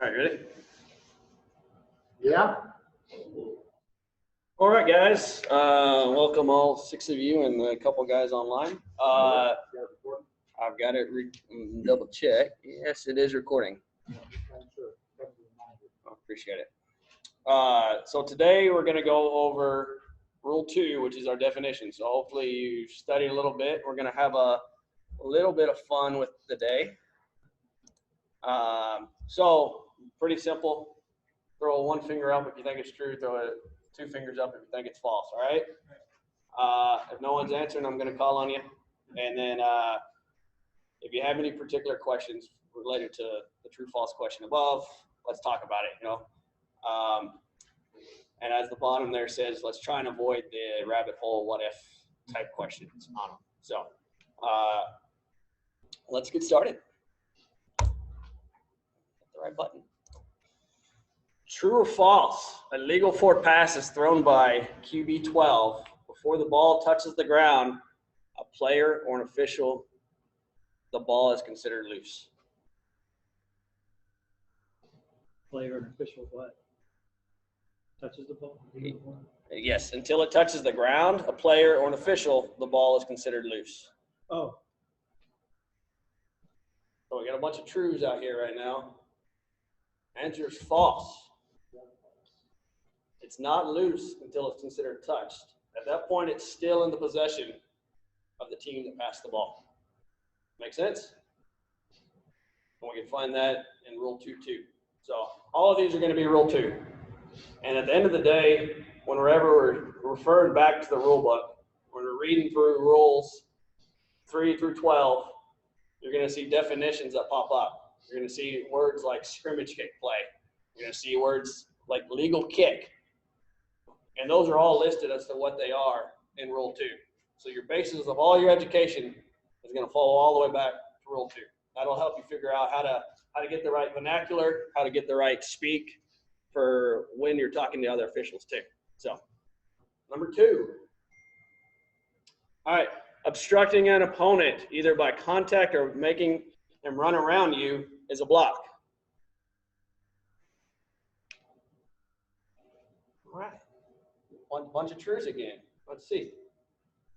All right, ready? Yeah. All right, guys. Welcome all 6 of you and a couple guys online. I've got it double check. Yes, it is recording. I appreciate it. So today we're going to go over Rule 2, which is our definition. So hopefully you studied a little bit. We're going to have a little bit of fun with the day. So pretty simple. Throw one finger up if you think it's true. Throw it 2 fingers up if you think it's false. All right. If no one's answering, I'm going to call on you. And then if you have any particular questions related to the true/false question above, let's talk about it. And as the bottom there says, let's try and avoid the rabbit hole what if type questions on them. So let's get started. Hit the right button. True or false? A legal forward pass is thrown by QB 12 before the ball touches the ground. A player or an official, the ball is considered loose. Player and official what? Touches the ball? Yes, until it touches the ground, a player or an official, the ball is considered loose. Oh. So we got a bunch of trues out here right now. Answer is false. It's not loose until it's considered touched. At that point, it's still in the possession of the team that passed the ball. Make sense? And we can find that in Rule 2 too. So all of these are going to be Rule 2. And at the end of the day, whenever we're referring back to the rule book, when we're reading through Rules 3 through 12, you're going to see definitions that pop up. You're going to see words like scrimmage kick play. You're going to see words like legal kick. And those are all listed as to what they are in Rule 2. So your basis of all your education is going to follow all the way back to Rule 2. That'll help you figure out how to get the right vernacular, how to get the right speak for when you're talking to other officials too. So, number 2. All right, obstructing an opponent either by contact or making him run around you is a block. All right. One bunch of truths again. Let's see.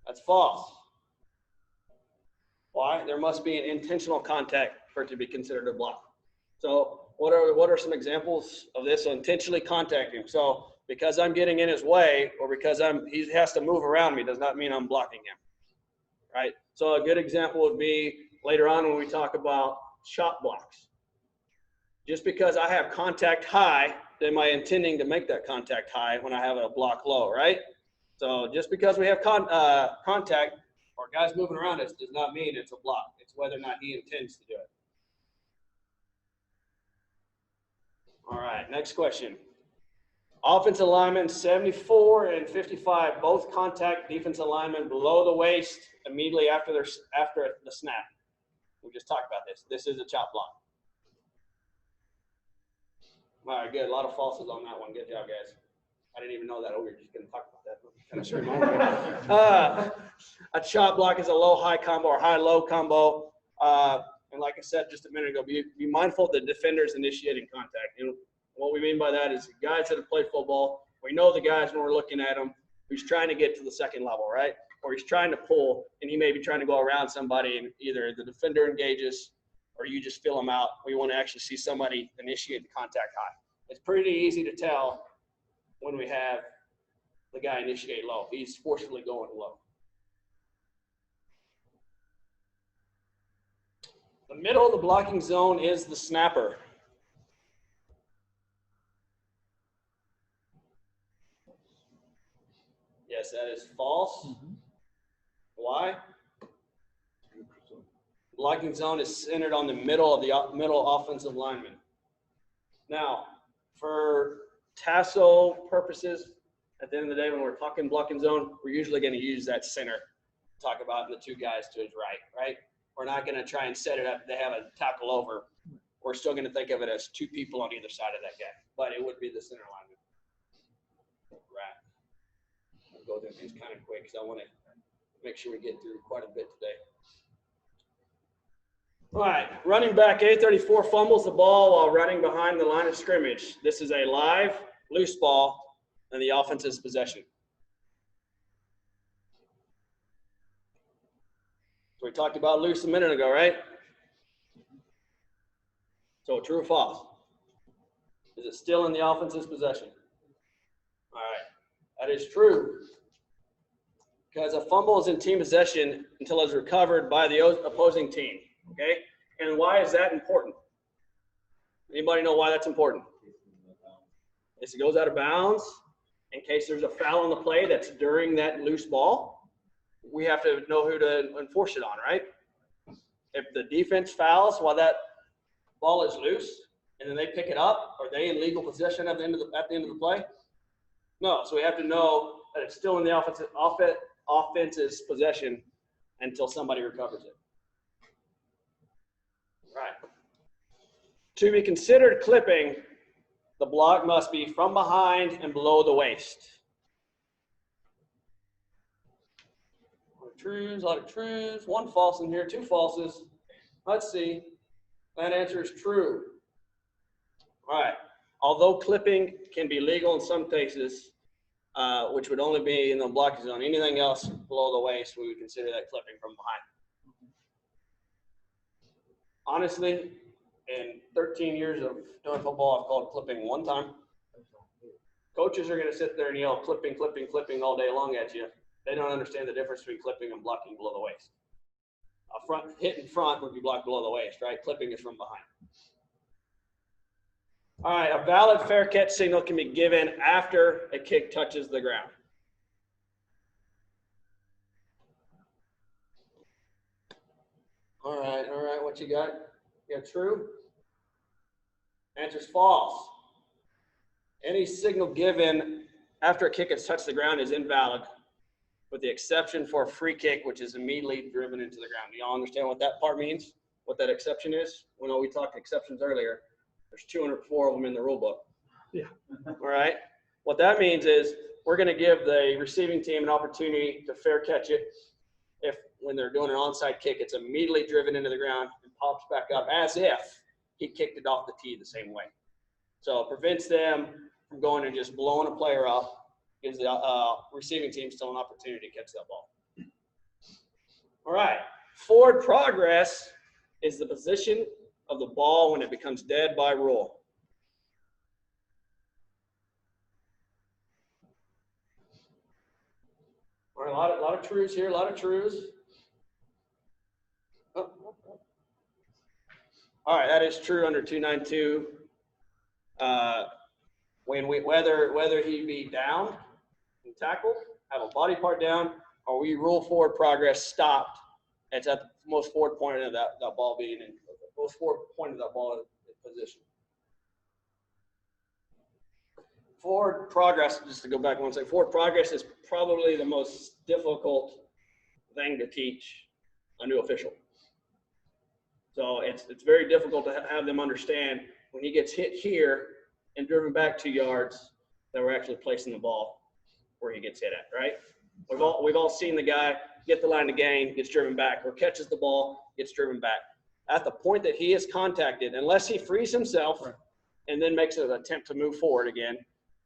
That's false. Why? There must be an intentional contact for it to be considered a block. So what are some examples of this? So intentionally contacting. So because I'm getting in his way or because he has to move around me does not mean I'm blocking him. Right? So a good example would be later on when we talk about shot blocks. Just because I have contact high, am I intending to make that contact high when I have a block low, right? So just because we have contact or guys moving around us does not mean it's a block. It's whether or not he intends to do it. All right, next question. Offensive linemen 74 and 55 both contact defensive linemen below the waist immediately after the snap. We just talked about this. This is a chop block. All right, good. A lot of falses on that one. Good job, guys. I didn't even know that. Oh, we were just going to talk about that. Kind of sure. A chop block is a low-high combo or high-low combo. And like I said just a minute ago, be mindful of the defenders initiating contact. And what we mean by that is guys that have played football, we know the guys when we're looking at them who's trying to get to the second level, right? Or he's trying to pull, and he may be trying to go around somebody, and either the defender engages or you just fill him out. We want to actually see somebody initiate the contact high. It's pretty easy to tell when we have the guy initiate low. He's forcefully going low. The middle of the blocking zone is the snapper. Yes, that is false. Why? The blocking zone is centered on the middle of the middle offensive lineman. Now, for tassel purposes, at the end of the day, when we're talking blocking zone, we're usually going to use that center to talk about the 2 guys to his right? We're not going to try and set it up. They have a tackle over. We're still going to think of it as 2 people on either side of that guy, but it would be the center lineman. Right. I'll go through these kind of quick because I want to make sure we get through quite a bit today. All right, running back A34 fumbles the ball while running behind the line of scrimmage. This is a live, loose ball, and the offense's possession. So we talked about loose a minute ago, right? So true or false? Is it still in the offense's possession? All right, that is true. Because a fumble is in team possession until it's recovered by the opposing team, okay? And why is that important? Anybody know why that's important? It goes out of bounds in case there's a foul on the play that's during that loose ball. We have to know who to enforce it on, right? If the defense fouls while that ball is loose and then they pick it up, are they in legal possession at the end of the play? No. So we have to know that it's still in the offense's possession until somebody recovers it. Right. To be considered clipping, the block must be from behind and below the waist. A lot of truths, one false in here, two falses. Let's see. That answer is true. All right. Although clipping can be legal in some cases, which would only be in the blocking zone, anything else below the waist, we would consider that clipping from behind. Honestly, in 13 years of doing football, I've called clipping one time. Coaches are going to sit there and yell clipping, clipping, clipping all day long at you. They don't understand the difference between clipping and blocking below the waist. A front hit in front would be blocked below the waist, right? Clipping is from behind. All right, a valid fair catch signal can be given after a kick touches the ground. All right, what you got? You got true? Answer's false. Any signal given after a kick has touched the ground is invalid, with the exception for a free kick, which is immediately driven into the ground. Do y'all understand what that part means? What that exception is? We know we talked exceptions earlier. There's 204 of them in the rule book. Yeah. All right. What that means is we're going to give the receiving team an opportunity to fair catch it. If when they're doing an onside kick, it's immediately driven into the ground and pops back up as if he kicked it off the tee the same way. So it prevents them from going and just blowing a player up. Gives the receiving team still an opportunity to catch that ball. All right. Forward progress is the position of the ball when it becomes dead by rule. All right, a lot of truths here, a lot of truths. Oh. All right, that is true under 292. Whether he be down and tackled, have a body part down, or we rule forward progress stopped. It's at the most forward point of that ball being in, most forward point of that ball in position. Forward progress, just to go back one second, forward progress is probably the most difficult thing to teach a new official. So it's very difficult to have them understand when he gets hit here and driven back 2 yards that we're actually placing the ball where he gets hit at, right? We've all seen the guy get the line to gain, gets driven back, or catches the ball, gets driven back. At the point that he is contacted, unless he frees himself and then makes an attempt to move forward again,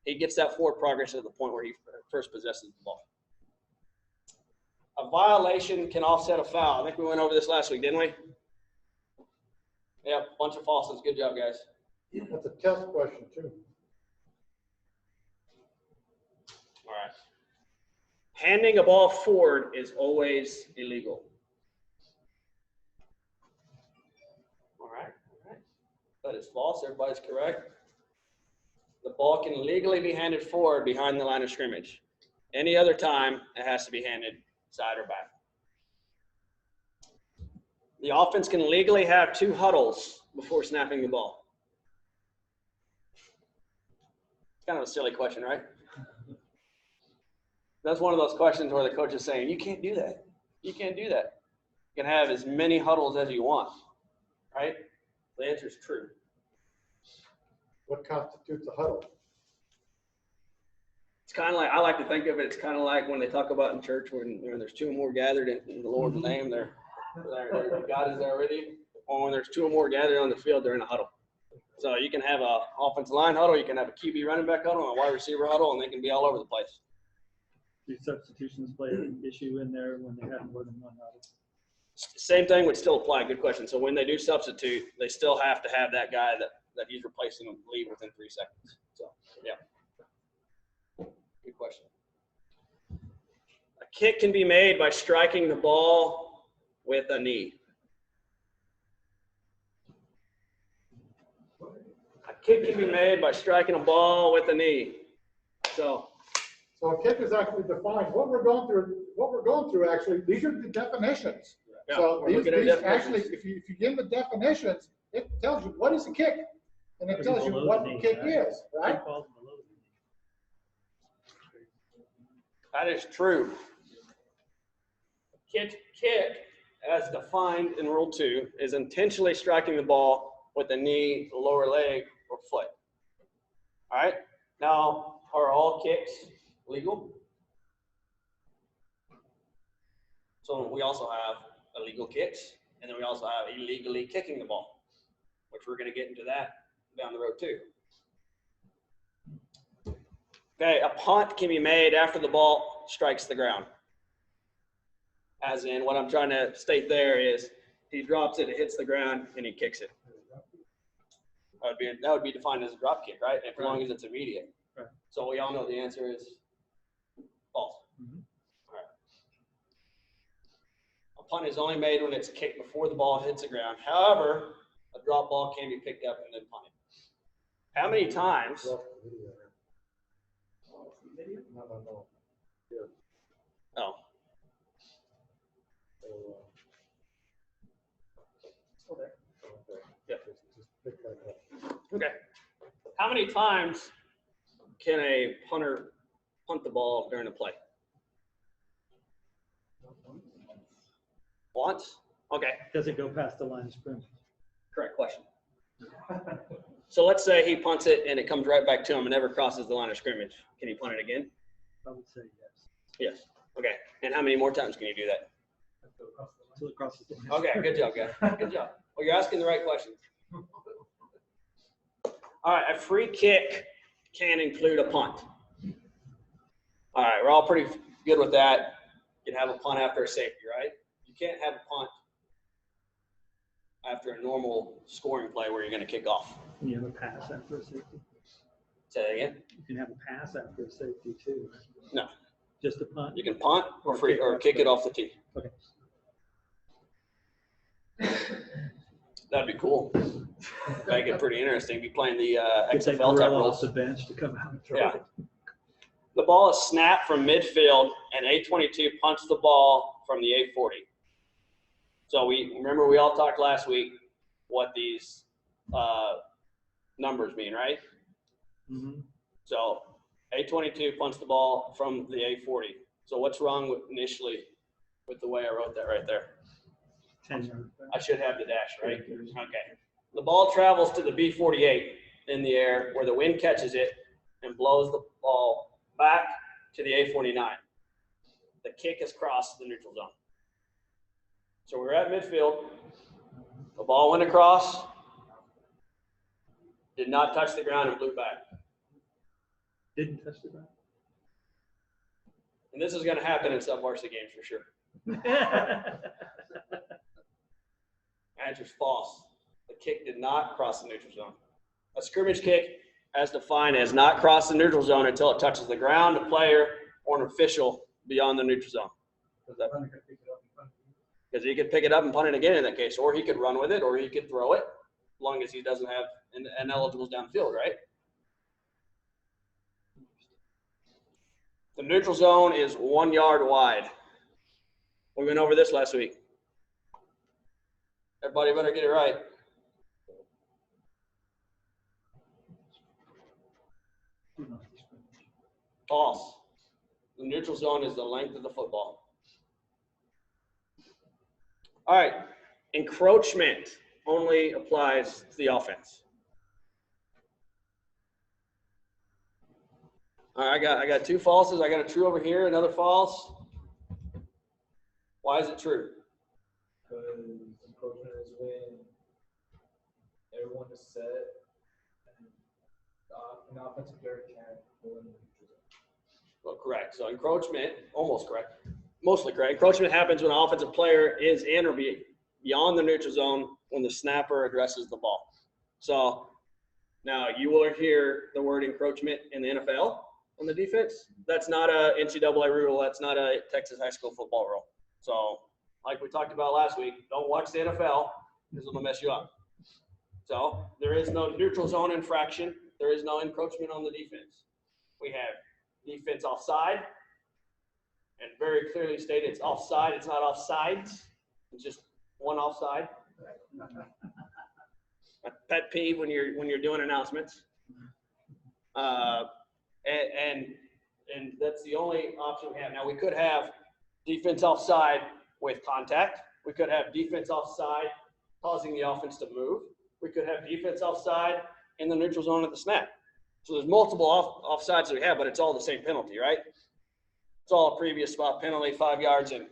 he gets that forward progress at the point where he first possesses the ball. A violation can offset a foul. I think we went over this last week, didn't we? Yeah, bunch of falses. Good job, guys. That's a test question, too. All right. Handing a ball forward is always illegal. All right. That is false. Everybody's correct. The ball can legally be handed forward behind the line of scrimmage. Any other time, it has to be handed side or back. The offense can legally have 2 huddles before snapping the ball. It's kind of a silly question, right? That's one of those questions where the coach is saying, you can't do that. You can't do that. You can have as many huddles as you want, right? The answer is true. What constitutes a huddle? It's kind of like, I like to think of it, it's kind of like when they talk about in church when there's 2 or more gathered in the Lord's name, God is there with you. or when there's two or more gathered on the field, they're in a huddle. So you can have a offensive line huddle, you can have a QB running back huddle, and a wide receiver huddle, and they can be all over the place. Do substitutions play an issue in there when they have more than one huddle? Same thing would still apply. Good question. So when they do substitute, they still have to have that guy that he's replacing leave within 3 seconds. So, yeah. Good question. A kick can be made by striking the ball with a knee. A kick can be made by striking a ball with a knee. So a kick is actually defined. What we're going through actually, these are the definitions. yeah, So we're these looking at actually, definitions. if you give the definitions, it tells you what is a kick, and it tells you what the kick is, right? That is true. Kick, as defined in Rule 2, is intentionally striking the ball with the knee, the lower leg, or foot. All right? Now, are all kicks legal? So we also have illegal kicks, and then we also have illegally kicking the ball, which we're going to get into that down the road too. Okay, a punt can be made after the ball strikes the ground. As in, what I'm trying to state there is he drops it, it hits the ground, and he kicks it. That would be defined as a drop kick, right? As long as it's immediate. Right. So we all know the answer is false. Mm-hmm. All right. A punt is only made when it's kicked before the ball hits the ground. However, a drop ball can be picked up and then punted. How many times? No. Oh. Yeah. Just pick that up. Okay. How many times can a punter punt the ball during a play? Once? Okay. Does it go past the line of scrimmage? Correct question. So let's say he punts it and it comes right back to him and never crosses the line of scrimmage. Can he punt it again? I would say yes. Yes. Okay. And how many more times can you do that? Until it crosses the line. Okay. Good job, guys. Good job. Well, you're asking the right questions. All right. A free kick can include a punt. All right. We're all pretty good with that. You can have a punt after a safety, right? You can't have a punt after a normal scoring play where you're going to kick off. Can you have a pass after a safety? Say that again. You can have a pass after a safety too. No. Just a punt? You can punt or free or kick it off the tee. Okay. That'd be cool. Make it pretty interesting. Be playing the Get that XFL type gorilla rules. off the bench to come out and throw Yeah. it. The ball is snapped from midfield, and A22 punts the ball from the A40. So we all talked last week what these numbers mean, right? Mm-hmm. So A22 punts the ball from the A40. So what's wrong initially with the way I wrote that right there? 10 yards. I should have the dash, right? Okay. The ball travels to the B48 in the air where the wind catches it and blows the ball back to the A49. The kick has crossed the neutral zone. So we're at midfield. The ball went across, did not touch the ground, and blew back. Didn't touch the ground. And this is going to happen in sub-varsity games for sure. Answer's false. The kick did not cross the neutral zone. A scrimmage kick, as defined, has not crossed the neutral zone until it touches the ground, a player, or an official beyond the neutral zone. Because he could pick it up and punt it again in that case, or he could run with it, or he could throw it, as long as he doesn't have an eligible downfield, right? The neutral zone is 1 yard wide. We went over this last week. Everybody better get it right. False. The neutral zone is the length of the football. All right. Encroachment only applies to the offense. All right, I got two falses. I got a true over here, another false. Why is it true? Because encroachment is when everyone is set, and an offensive player can't pull in the neutral zone. Well, correct. So encroachment, almost correct, mostly correct. Encroachment happens when an offensive player is in or beyond the neutral zone when the snapper addresses the ball. So now you will hear the word encroachment in the NFL on the defense. That's not a NCAA rule. That's not a Texas high school football rule. So like we talked about last week, don't watch the NFL because it'll mess you up. So there is no neutral zone infraction. There is no encroachment on the defense. We have defense offside, and very clearly stated it's offside. It's not offsides. It's just one offside. A pet peeve when you're doing announcements. And that's the only option we have. Now we could have defense offside with contact. We could have defense offside causing the offense to move. We could have defense offside in the neutral zone at the snap. So there's multiple offsides that we have, but it's all the same penalty, right? It's all a previous spot penalty, 5 yards, and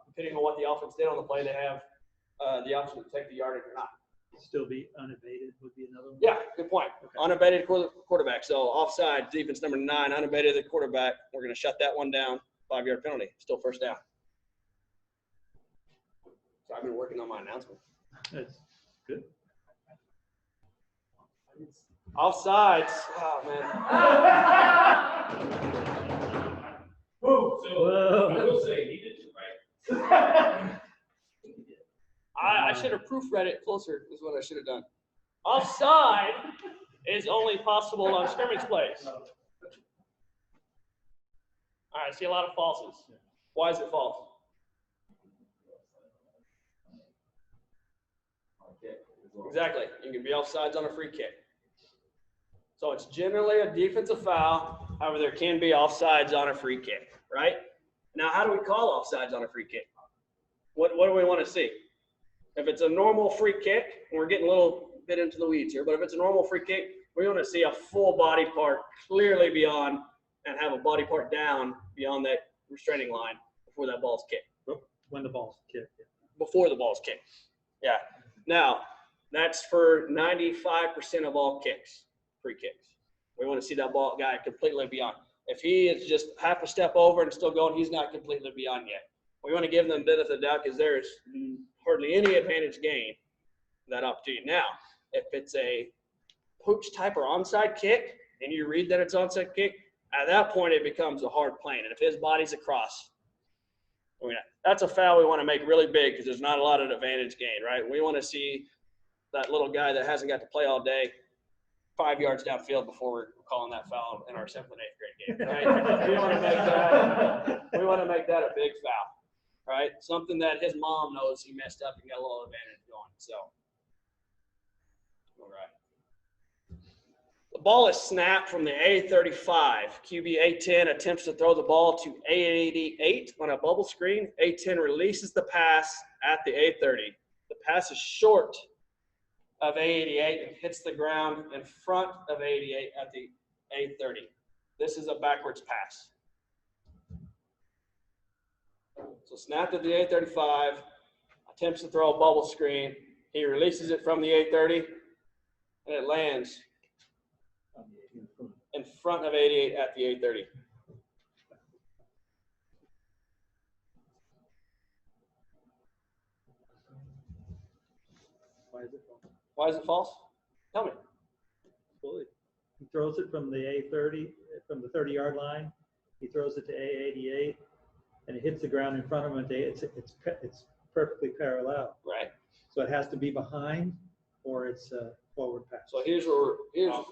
depending on what the offense did on the play, they have the option to take the yardage or not. Still be unabated would be another one. Yeah, good point. Okay. Unabated quarterback. So offside, defense number 9, unabated the quarterback. We're going to shut that one down. 5-yard penalty. Still first down. So I've been working on my announcement. That's good. Offsides. Oh, man. Whoa. So Whoa. I will say he did it right. I should have proofread it closer is what I should have done. Offside is only possible on scrimmage plays. All right, I see a lot of falses. Why is it false? Exactly. You can be offsides on a free kick. So it's generally a defensive foul. However, there can be offsides on a free kick, right? Now, how do we call offsides on a free kick? What do we want to see? If it's a normal free kick, and we're getting a little bit into the weeds here, but if it's a normal free kick, we want to see a full body part clearly beyond and have a body part down beyond that restraining line before that ball's kicked. When the ball's kicked. Before the ball's kicked. Yeah. Now, that's for 95% of all kicks, free kicks. We want to see that ball guy completely beyond. If he is just half a step over and still going, he's not completely beyond yet. We want to give them the benefit of the doubt because there's hardly any advantage gain that opportunity. Now, if it's a pooch type or onside kick and you read that it's onside kick, at that point it becomes a hard plane. And if his body's across, that's a foul we want to make really big because there's not a lot of advantage gain, right? We want to see that little guy that hasn't got to play all day 5 yards downfield before we're calling that foul in our 7th and 8th grade game, right? we want to make that a big foul. Right? Something that his mom knows he messed up and got a little advantage going. So, all right. The ball is snapped from the A35. QB A10 attempts to throw the ball to A88 on a bubble screen. A10 releases the pass at the A30. The pass is short of A88 and hits the ground in front of A88 at the A30. This is a backwards pass. So snapped at the A35, attempts to throw a bubble screen. He releases it from the A30, and it lands in front of 88 at the A30. Why is it false? Why is it false? Tell me. Absolutely. He throws it from the A30, from the 30-yard line. He throws it to A88, and it hits the ground in front of him. It's perfectly parallel. Right. So it has to be behind, or it's a forward pass. So here's where we're getting.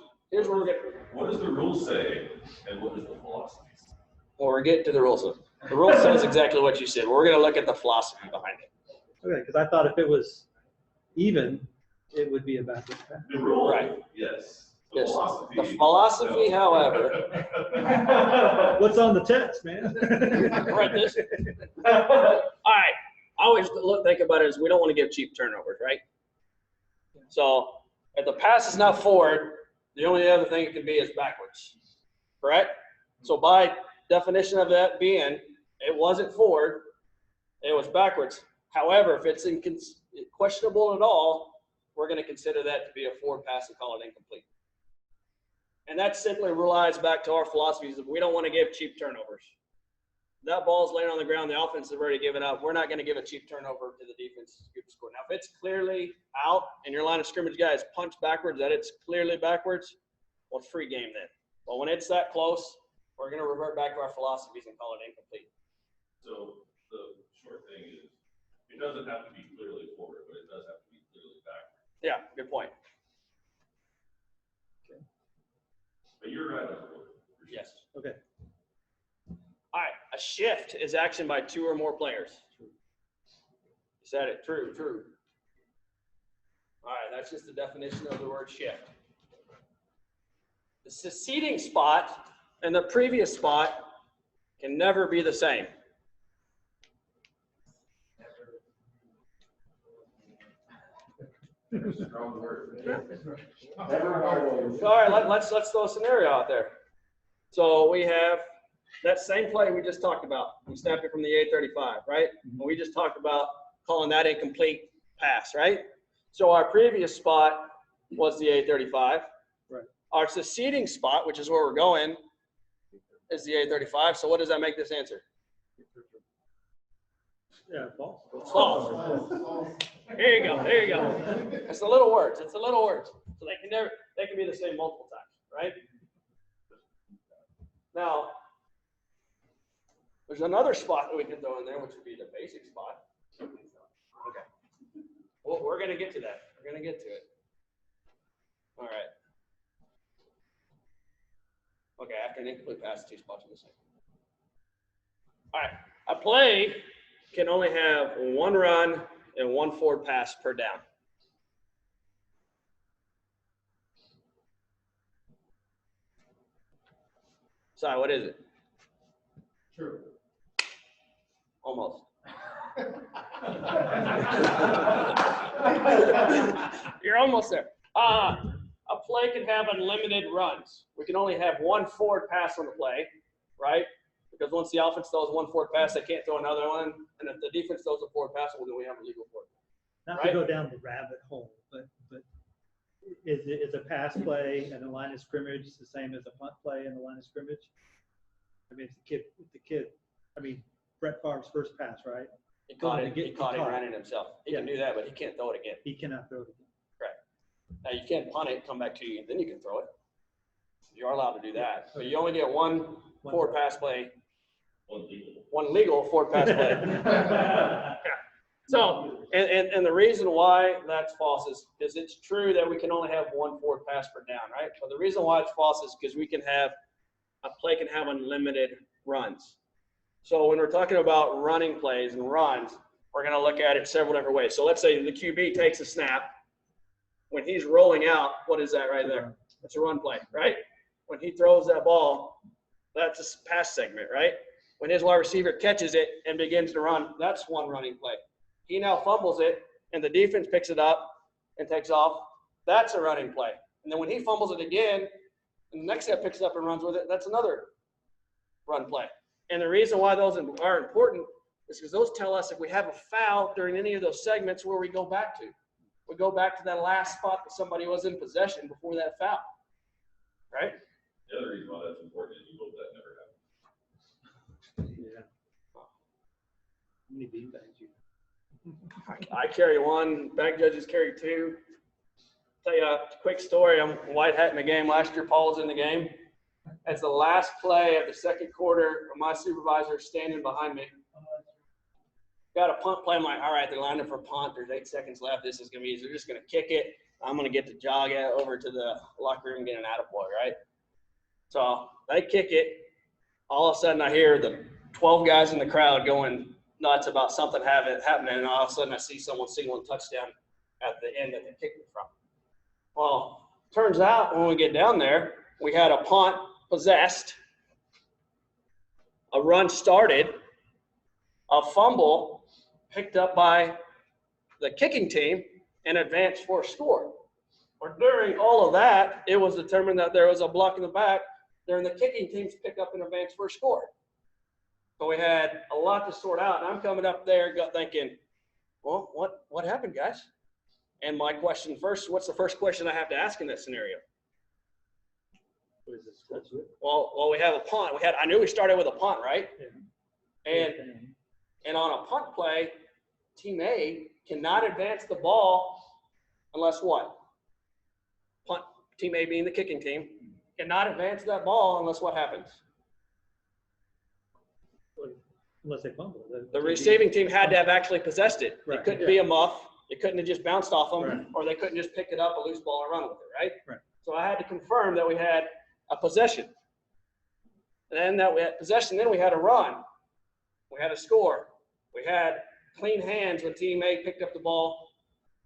What does the rule say, and what does the philosophy say? Well, we're getting to the rules. The rule says exactly what you said. We're going to look at the philosophy behind it. Okay, because I thought if it was even, it would be a backward pass. The rule, Right. yes. Yes. Philosophy, The philosophy, no. however. What's on the test, man? Right, this. All right. I always think about it as we don't want to give cheap turnovers, right? So if the pass is not forward, the only other thing it could be is backwards, correct? So by definition of that being, it wasn't forward, it was backwards. However, if it's questionable at all, we're going to consider that to be a forward pass and call it incomplete. And that simply relies back to our philosophies of we don't want to give cheap turnovers. That ball's laying on the ground, the offense has already given up. We're not going to give a cheap turnover to the defense to scoop the score. Now, if it's clearly out and your line of scrimmage guys punch backwards, that it's clearly backwards, well, free game then. But when it's that close, we're going to revert back to our philosophies and call it incomplete. So the short thing is, it doesn't have to be clearly forward, but it does have to be clearly backward. Yeah, good point. But you're right on the word. Yes. Okay. All right, a shift is action by two or more players. You said it, true, true. All right, that's just the definition of the word shift. The succeeding spot and the previous spot can never be the same. Strong word. All right, let's throw a scenario out there. So we have that same play we just talked about. We snapped it from the A35, right? And we just talked about calling that incomplete pass, right? So our previous spot was the A35. Right. Our succeeding spot, which is where we're going, is the A35. So what does that make this answer? Yeah, false. It's false. Here you go. There you go. It's the little words. It's the little words. So they can be the same multiple times, right? Now, there's another spot that we can throw in there, which would be the basic spot. Okay. Well, we're going to get to that. We're going to get to it. All right. Okay, after an incomplete pass, two spots are the same. All right. A play can only have one run and one forward pass per down. Sorry, what is it? True. Almost. You're almost there. A play can have unlimited runs. We can only have one forward pass on the play, right? Because once the offense throws one forward pass, they can't throw another one. And if the defense throws a forward pass, well, then we have a legal forward. Not Right. to go down the rabbit hole, but is a pass play and the line of scrimmage the same as a punt play and the line of scrimmage? I mean, I mean, Brett Favre's first pass, right? He caught it ran it himself. He can do that, but he can't throw it again. He cannot throw it again. Correct. Now, you can't punt it, come back to you, and then you can throw it. You are allowed to do that. But you only get one forward pass play, one legal forward pass play. Yeah. So, and the reason why that's false is it's true that we can only have one forward pass per down, right? But the reason why it's false is because a play can have unlimited runs. So when we're talking about running plays and runs, we're going to look at it several different ways. So let's say the QB takes a snap. When he's rolling out, what is that right there? That's a run play, right? When he throws that ball, that's a pass segment, right? When his wide receiver catches it and begins to run, that's one running play. He now fumbles it, and the defense picks it up and takes off. That's a running play. And then when he fumbles it again, and the next guy picks it up and runs with it, that's another run play. And the reason why those are important is because those tell us if we have a foul during any of those segments where we go back to. We go back to that last spot that somebody was in possession before that foul, right? The other reason why that's important is you hope that never happens. Yeah. How many beanbags you? I carry one. Bag judges carry two. Tell you a quick story. I'm white hat in the game. Last year, Paul was in the game. As the last play of the second quarter, my supervisor standing behind me. Got a punt play. I'm like, all right, they're lined up for a punt. There's 8 seconds left. This is going to be easy. They're just going to kick it. I'm going to get to jog over to the locker room and get an attaboy, right? So they kick it. All of a sudden, I hear the 12 guys in the crowd going nuts about something happening. And all of a sudden, I see someone signaling touchdown at the end that they kicked it from. Well, turns out when we get down there, we had a punt possessed, a run started, a fumble picked up by the kicking team, and advanced for a score. Or during all of that, it was determined that there was a block in the back during the kicking team's pick up and advance for a score. So we had a lot to sort out, and I'm coming up there thinking, well, what happened, guys? And my question first, what's the first question I have to ask in that scenario? What is this? Well, we have a punt. I knew we started with a punt, right? Yeah. And on a punt play, team A cannot advance the ball unless what? Punt, team A being the kicking team, cannot advance that ball unless what happens? Unless they fumble. The receiving team had to have actually possessed it. It Right. couldn't be a muff. It couldn't have just bounced off them, Right. or they couldn't just pick it up, a loose ball, and run with it, right? Right. So I had to confirm that we had a possession. And then that we had possession, then we had a run. We had a score. We had clean hands when team A picked up the ball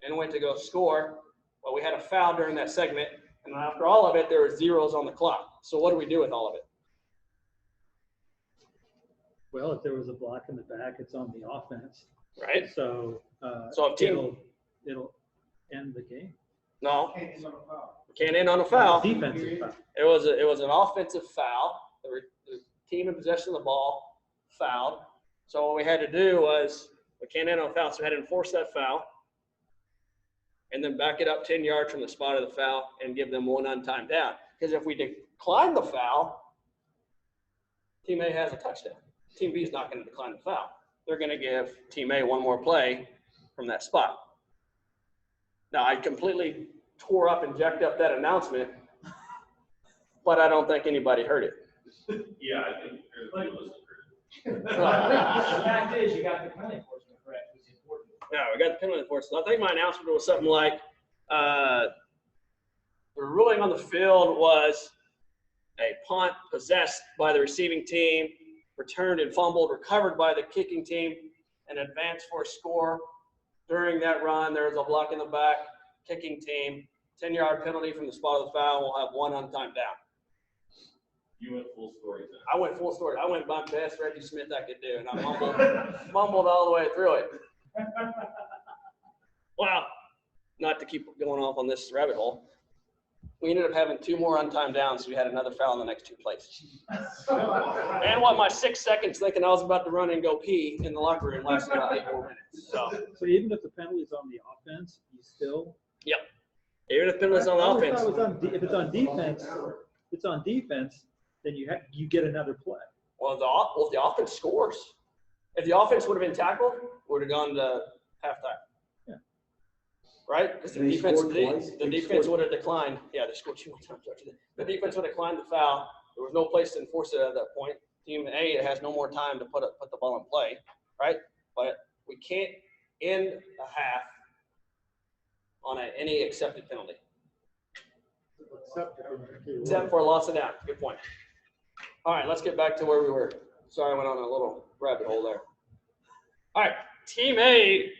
and went to go score. But we had a foul during that segment. And after all of it, there were zeros on the clock. So what do we do with all of it? Well, if there was a block in the back, it's on the offense. Right? So, So if team, it'll end the game. no, Can't use on a foul. can't end on a foul. Defensive foul. It was an offensive foul. The team in possession of the ball fouled. So what we had to do was, we can't end on a foul, so we had to enforce that foul and then back it up 10 yards from the spot of the foul and give them one untimed down. Because if we decline the foul, team A has a touchdown. Team B is not going to decline the foul. They're going to give team A one more play from that spot. Now, I completely tore up and jacked up that announcement, but I don't think anybody heard it. Yeah, I think everybody listened. The fact is, you got the penalty enforcement correct, which is important. Yeah, we got the penalty enforcement. I think my announcement was something like, the ruling on the field was a punt possessed by the receiving team, returned and fumbled, recovered by the kicking team, and advanced for a score. During that run, there was a block in the back, kicking team, 10-yard penalty from the spot of the foul. We'll have one untimed down. You went full story then. I went full story. I went my best Reggie Smith I could do, and I mumbled all the way through it. Wow. Not to keep going off on this rabbit hole. We ended up having 2 more untimed downs, so we had another foul in the next 2 plays. And what my 6 seconds thinking I was about to run and go pee in the locker room lasted about 8 more minutes. So even if the penalty's on the offense, you still. Even if penalties on the I always offense. thought it was on if it's on defense, then you get another play. Well, if the offense scores, if the offense would have been tackled, would have gone to halftime. Yeah. Right? Because the And they defense, scored twice? the They defense scored- would have declined. Yeah, they scored 2 more times. The defense would have declined the foul. There was no place to enforce it at that point. Team A has no more time to put the ball in play, right? But we can't end a half on any accepted penalty, except for a loss of down. Good point. All right, let's get back to where we were. Sorry, I went on a little rabbit hole there. All right, team A,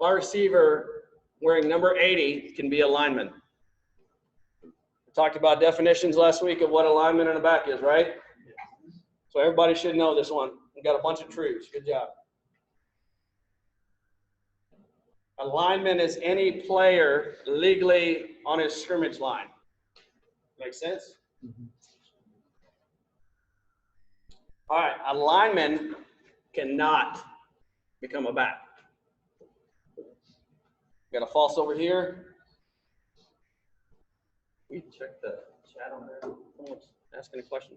our receiver wearing number 80 can be a lineman. We talked about definitions last week of what a lineman in the back is, right? So everybody should know this one. We got a bunch of truths. Good job. A lineman is any player legally on his scrimmage line. Make sense? All right, a lineman cannot become a back. Got a false over here. We can check the chat on there. Someone's asking a question.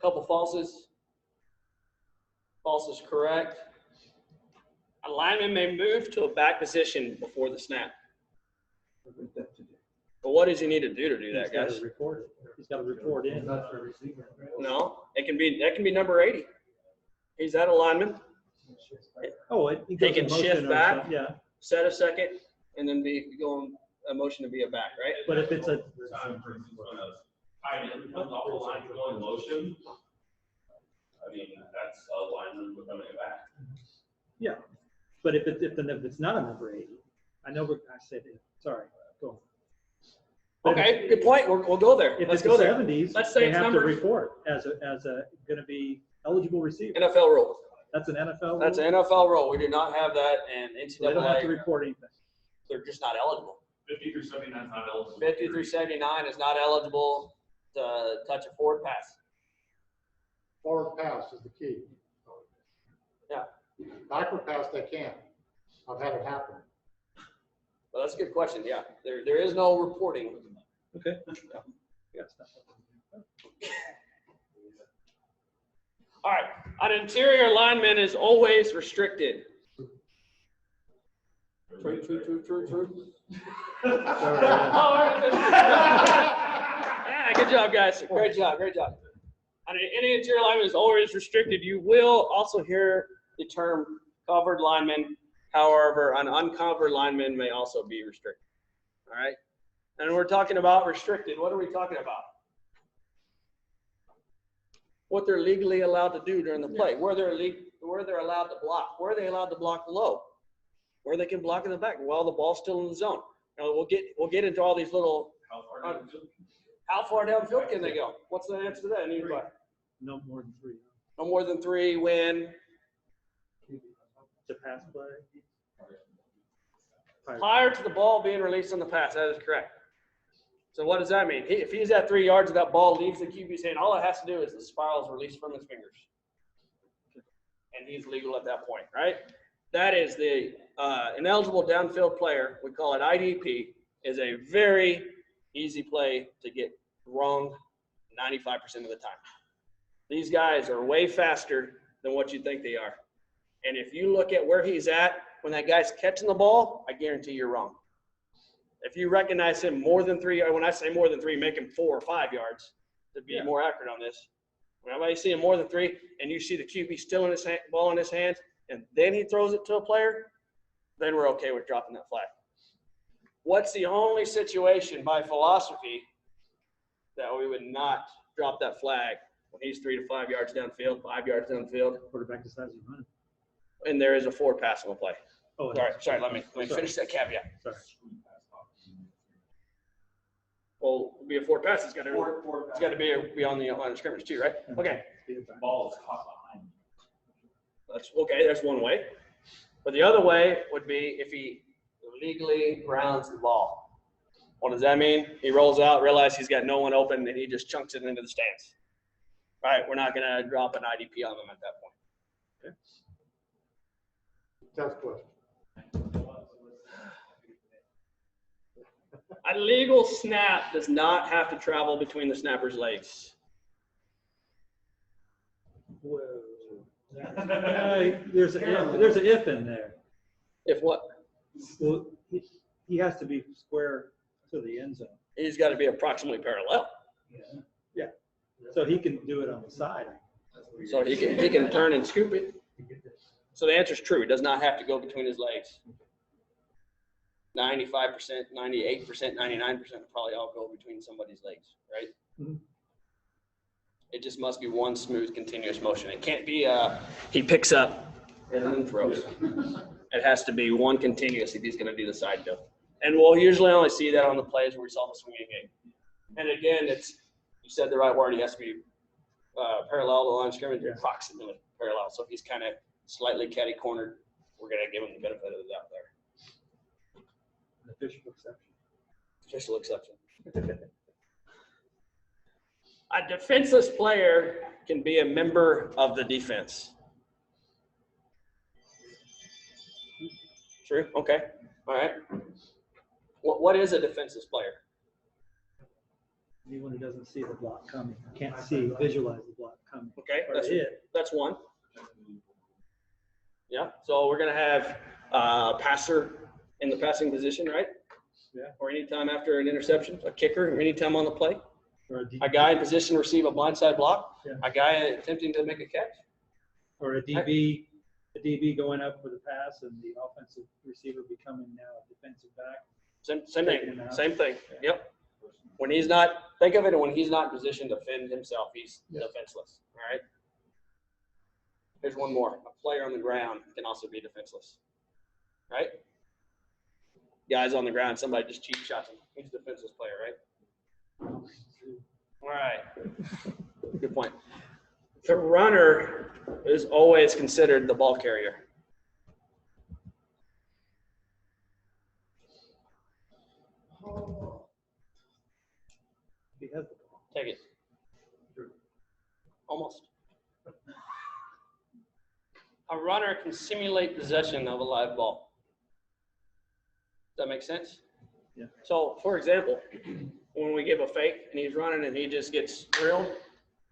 Couple falses. False is correct. A lineman may move to a back position before the snap. But what does he need to do that, He's got guys? to report it. He's got to report in. No, that can be number 80. He's that a lineman. Oh, he goes He can in motion shift or back. something, yeah. Set a second, and then be going a motion to be a back, right? But if it's a Time, for instance, when a tight end comes off the line to go in motion, I mean, that's a lineman becoming a back. yeah, but if it's not a number 80, I know I said it. Sorry, go on. But Okay, good point. We'll go there. If Let's it's go the there. 70s, Let's say they it's have to number- report as a going to be eligible receiver. NFL rule. That's an NFL. That's rule? an NFL rule. We do not have that in So they don't have to NCAA. report anything. They're just not eligible. 50 through 79 is not eligible. 50 through 79 is not eligible to touch a forward pass. Forward pass is the key. Yeah. Backward pass, they can't. I've had it happen. Well, that's a good question. Yeah, there is no reporting. Okay. Yeah, it's not- All right, an interior lineman is always restricted. True. Yeah, good job, guys. Great job. Any interior lineman is always restricted. You will also hear the term covered lineman. However, an uncovered lineman may also be restricted. All right, and we're talking about restricted. What are we talking about? What they're legally allowed to do during the play, where they're allowed to block, where are they allowed to block low, where they can block in the back while the ball's still in the zone. Now we'll get into all these little. How far downfield can they go? What's the answer to that? Anybody? No more than 3. No more than 3 when To pass play. prior to the ball being released on the pass. That is correct. So what does that mean? If he's at 3 yards and that ball leaves the QB's hand, all it has to do is the spiral is released from his fingers. And he's legal at that point, right? That is the ineligible downfield player. We call it IDP. Is a very easy play to get wrong 95% of the time. These guys are way faster than what you think they are. And if you look at where he's at when that guy's catching the ball, I guarantee you're wrong. If you recognize him more than 3, when I say more than 3, make him 4 or 5 yards to be more accurate on this. Whenever you see him more than 3 and you see the QB still in his hand, ball in his hands, and then he throws it to a player, then we're okay with dropping that flag. What's the only situation by philosophy that we would not drop that flag when he's 3 to 5 yards downfield, 5 yards downfield, Quarterback decides to run. and there is a forward pass on the play? Oh, Sorry, let me finish that caveat. Sorry. Well, it'll be a forward pass. It's got to be on the line of scrimmage too, right? Okay. Ball is caught behind. That's okay. That's one way. But the other way would be if he illegally grounds the ball. What does that mean? He rolls out, realizes he's got no one open, and he just chunks it into the stands. Right? We're not going to drop an IDP on them at that point. Tough question. A legal snap does not have to travel between the snapper's legs. Whoa. There's an if in there. If what? Well, he has to be square to the end zone. He's got to be approximately parallel. Yeah. So he can do it on the side. So he can turn and scoop it. So the answer is true. It does not have to go between his legs. 95%, 98%, 99% probably all go between somebody's legs, right? Mhm. It just must be one smooth, continuous motion. It can't be he picks up and then throws. It has to be one continuous if he's going to do the side jump. And we'll usually only see that on the plays where we saw the swinging game. And again, you said the right word. He has to be parallel to the line of scrimmage, approximately parallel. So if he's kind of slightly catty cornered, we're going to give him the benefit of the doubt there. An official exception. Official exception. A defenseless player can be a member of the defense. True? Okay. All right. What is a defenseless player? Anyone who doesn't see the block coming, can't visualize the block coming. Okay, Or that's one. Yeah, so we're going to have a passer in the passing position, right? Yeah. Or anytime after an interception, a kicker, or anytime on the play. Or A guy in position to receive a blindside block. Yeah. A guy attempting to make a catch. Or a DB going up for the pass and the offensive receiver becoming now a defensive back. Same thing. Same thing. Yep. When he's not, think of it, when he's not in position to defend himself, he's defenseless. All right. Here's one more. A player on the ground can also be defenseless. Right? Guys on the ground, somebody just cheap shots him. He's a defenseless player, right? All right. Good point. The runner is always considered the ball carrier. He has the ball. Take it. Almost. A runner can simulate possession of a live ball. that make sense? Yeah. So, for example, when we give a fake and he's running and he just gets drilled,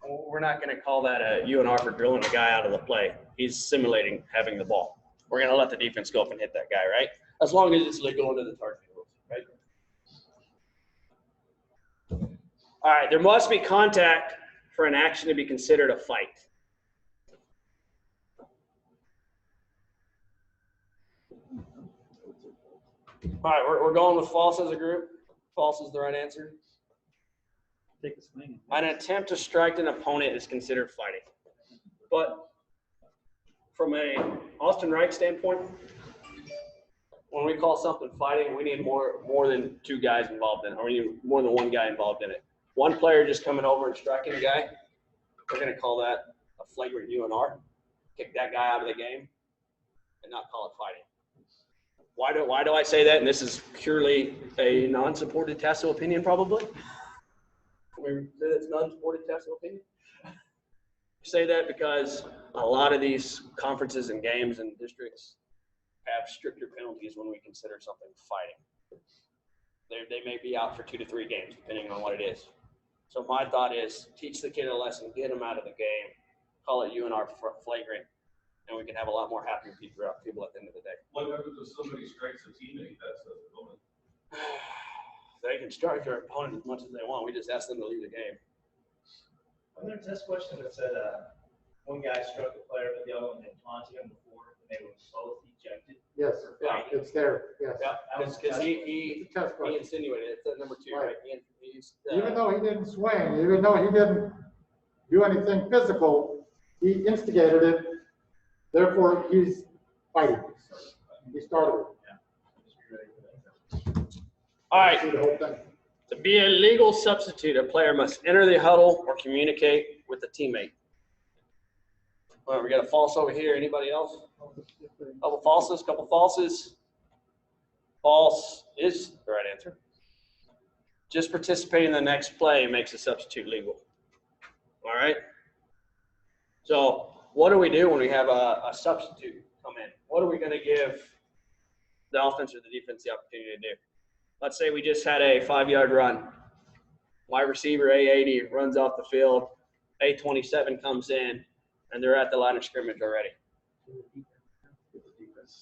we're not going to call that a UNR for drilling a guy out of the play. He's simulating having the ball. We're going to let the defense go up and hit that guy, right? As long as it's legal under the targeting rules, right? All right, there must be contact for an action to be considered a fight. All right, we're going with false as a group. False is the right answer. Take a swing. An attempt to strike an opponent is considered fighting. But from a Austin Wright standpoint, when we call something fighting, we need more than two guys involved in it, or we need more than one guy involved in it. One player just coming over and striking a guy, we're going to call that a flagrant UNR, kick that guy out of the game, and not call it fighting. Why do I say that? And this is purely a non-supported Tasso opinion, probably. Can we say that's non-supported Tasso opinion? Say that because a lot of these conferences and games and districts have stricter penalties when we consider something fighting. They may be out for 2 to 3 games, depending on what it is. So my thought is teach the kid a lesson, get him out of the game, call it UNR flagrant, and we can have a lot more happy people at the end of the day. What happens if somebody strikes a teammate? That's a moment. They can strike their opponent as much as they want. We just ask them to leave the game. Wasn't there a test question that said one guy struck a player, but the other one had taunted him before, and they were both ejected? Yes, Yeah. it's there, yes. Yeah, because he It's a test question. insinuated it's at number 2, right? Even though he didn't swing, even though he didn't do anything physical, he instigated it, therefore he's fighting. He started it. All right. See the whole thing. To be a legal substitute, a player must enter the huddle or communicate with a teammate. All right, we got a false over here. Anybody else? Couple falses. False is the right answer. Just participating in the next play makes a substitute legal. All right. So what do we do when we have a substitute come in? What are we going to give the offense or the defense the opportunity to do? Let's say we just had a 5-yard run. Wide receiver A80 runs off the field. A27 comes in, and they're at the line of scrimmage already.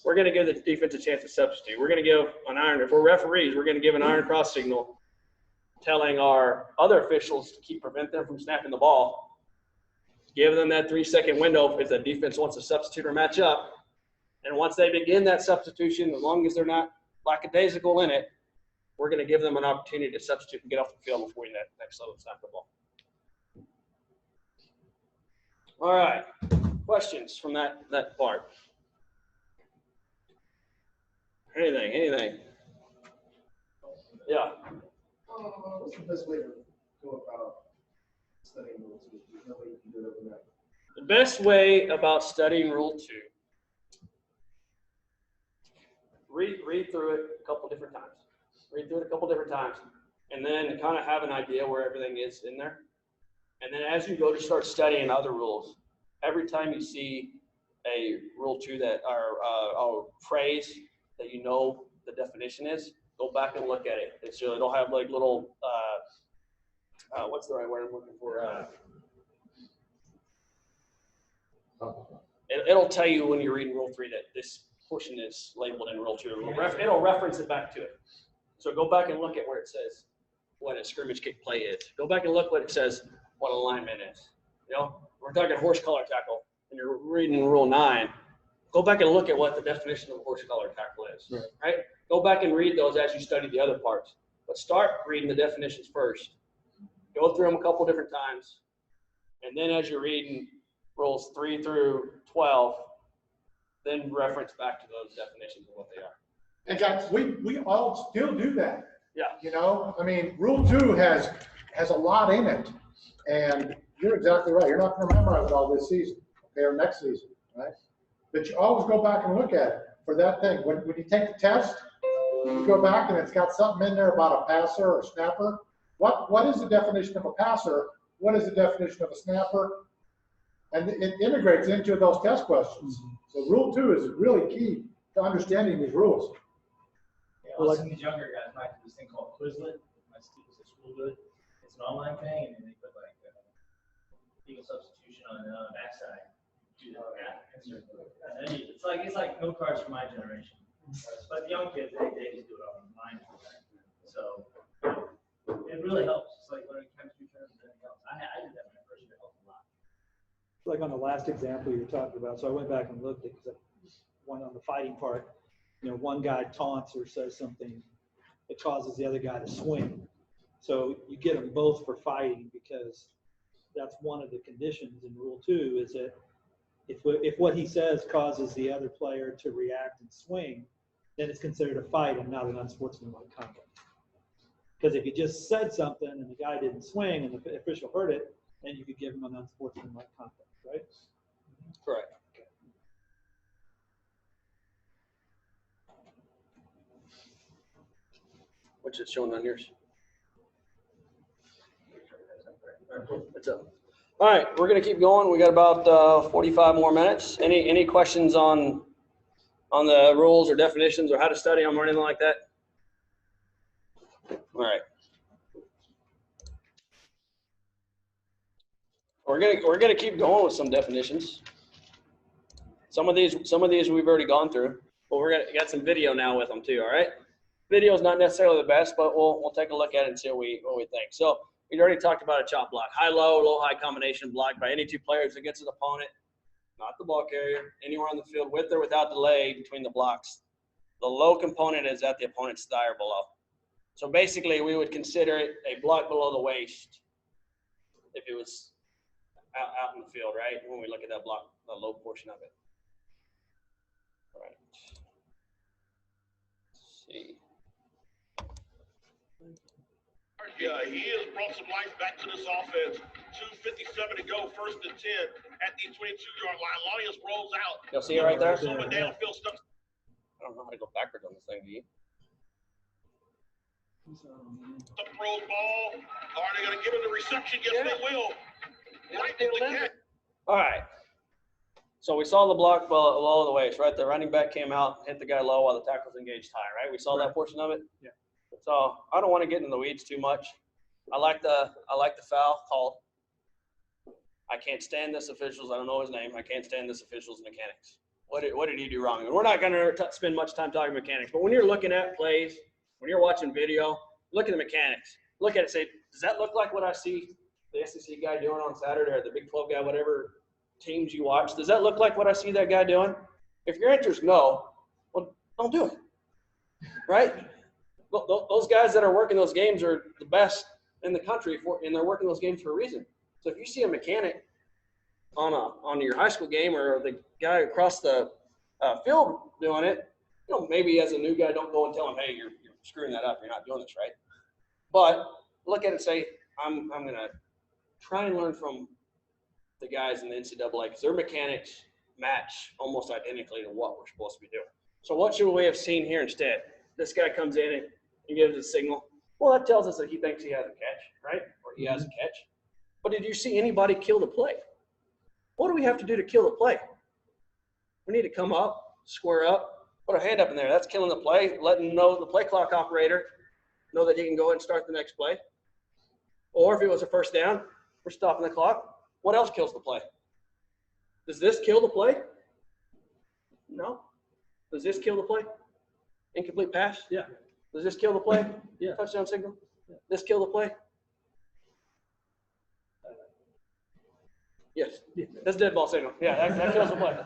We're going to give the defense a chance to substitute. We're going to give an iron. If we're referees, we're going to give an iron cross signal telling our other officials to prevent them from snapping the ball. Give them that 3-second window if the defense wants to substitute or match up. And once they begin that substitution, as long as they're not lackadaisical in it, we're going to give them an opportunity to substitute and get off the field before we next level snap the ball. All right. Questions from that part? Anything? Yeah. What's the best way to go about studying Rule 2? There's no way you can do it overnight. The best way about studying Rule 2, read through it a couple different times. And then kind of have an idea where everything is in there. And then as you go to start studying other rules, every time you see a Rule 2 that or phrase that you know the definition is, go back and look at it. So it'll have like little, what's the right word I'm looking for? It'll tell you when you're reading Rule 3 that this portion is labeled in Rule 2. It'll reference it back to it. So go back and look at where it says what a scrimmage kick play is. Go back and look what it says what alignment is. You know, we're talking horse collar tackle, and you're reading Rule 9. Go back and look at what the definition of a horse collar tackle is. Right? Go back and read those as you study the other parts. But start reading the definitions first. Go through them a couple different times. And then as you're reading Rules 3 through 12, then reference back to those definitions of what they are. And guys, we all still do that. Yeah. You know, I mean, Rule 2 has a lot in it. And you're exactly right. You're not going to memorize it all this season, okay, or next season, right? But you always go back and look at it for that thing. When you take the test, you go back and it's got something in there about a passer or snapper. What is the definition of a passer? What is the definition of a snapper? And it integrates into those test questions. So Rule 2 is really key to understanding these rules. Watching these younger guys practice this thing called Quizlet. My students at school do it. It's an online thing, and then they put like legal substitution on the backside. Do that math answer. And then it's like no cards for my generation. But the young kids, they just do it online. So it really helps. It's like learning chemistry terms and everything else. I did that my first year. It helped a lot. Like on the last example you were talking about, so I went back and looked at one on the fighting part. One guy taunts or says something that causes the other guy to swing. So you get them both for fighting because that's one of the conditions in Rule 2 is that if what he says causes the other player to react and swing, then it's considered a fight and not an unsportsmanlike conduct. Because if you just said something and the guy didn't swing and the official heard it, then you could give him an unsportsmanlike conduct, right? Correct. Which is shown on yours. What's up? All right, we're gonna keep going. We got about 45 more minutes. Any questions on the rules or definitions or how to study them or anything like that? All right. We're gonna keep going with some definitions. Some of these we've already gone through, but got some video now with them too. All right. Video is not necessarily the best, but we'll take a look at it and see what we think. So we already talked about a chop block, high-low, low-high combination block by any two players against an opponent, not the ball carrier, anywhere on the field with or without delay between the blocks. The low component is at the opponent's thigh or below. So basically, we would consider it a block below the waist if it was out in the field, right? When we look at that block, the low portion of it. All right. Let's see. Yeah, he has brought some life back to this offense. 2:57 to go, 1st and 10 at the 22-yard line. Lonius rolls out. You'll see it right there? Someone downfield stuff. I don't know how to go backwards on this thing, do you? The throws ball. Are they going to give him the reception? Yes, they will. Right in the catch. All right. So we saw the block below the waist, right? The running back came out, hit the guy low while the tackle's engaged high, right? We saw that portion of it? Yeah. So I don't want to get into the weeds too much. I like the foul called. I can't stand this official's. I don't know his name. I can't stand this official's mechanics. What did he do wrong? And we're not going to spend much time talking mechanics. But when you're looking at plays, when you're watching video, look at the mechanics. Look at it. Say, does that look like what I see the SEC guy doing on Saturday or the Big 12 guy, whatever teams you watch? Does that look like what I see that guy doing? If your answer is no, well, don't do it. Right? Those guys that are working those games are the best in the country, and they're working those games for a reason. So if you see a mechanic on your high school game or the guy across the field doing it, maybe as a new guy, don't go and tell him, hey, you're screwing that up. You're not doing this right. But look at it and say, I'm going to try and learn from the guys in the NCAA because their mechanics match almost identically to what we're supposed to be doing. So what should we have seen here instead? This guy comes in and he gives a signal. Well, that tells us that he thinks he has a catch, right? Or he has a catch. But did you see anybody kill the play? What do we have to do to kill the play? We need to come up, square up, put a hand up in there. That's killing the play, letting the play clock operator know that he can go ahead and start the next play. Or if it was a first down, we're stopping the clock. What else kills the play? Does this kill the play? No. Does this kill the play? Incomplete pass? Yeah. Does this kill the play? Yeah. Touchdown signal? Yeah. This kill the play? Yes. That's dead ball signal. Yeah, that kills the play.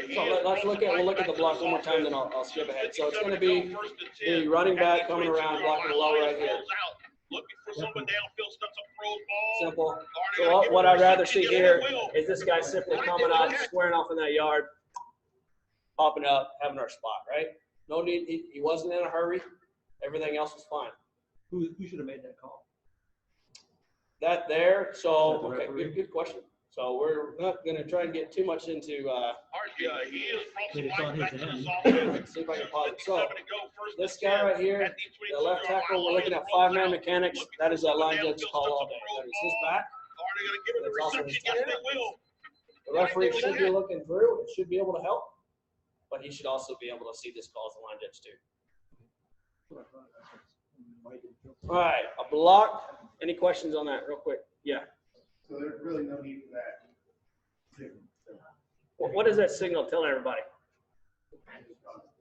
So we'll look at the block one more time, then I'll skip ahead. So it's going to be the running back coming around, blocking the low right here. Simple. So what I'd rather see here is this guy simply coming up, squaring off in that yard, popping up, having our spot, right? No need. He wasn't in a hurry. Everything else was fine. Who should have made that call? That there. So okay, good question. So we're not going to try and get too much into. He is It's on his end. See if I can pause it. So this guy right here, the left tackle, we're looking at 5-man mechanics. That is a line judge's call all day. That is his back. That's also his back. The referee should be looking through. It should be able to help. but he should also be able to see this call as a line judge too. All right, a block. Any questions on that real quick? Yeah. So there's really no need for that. What does that signal tell everybody?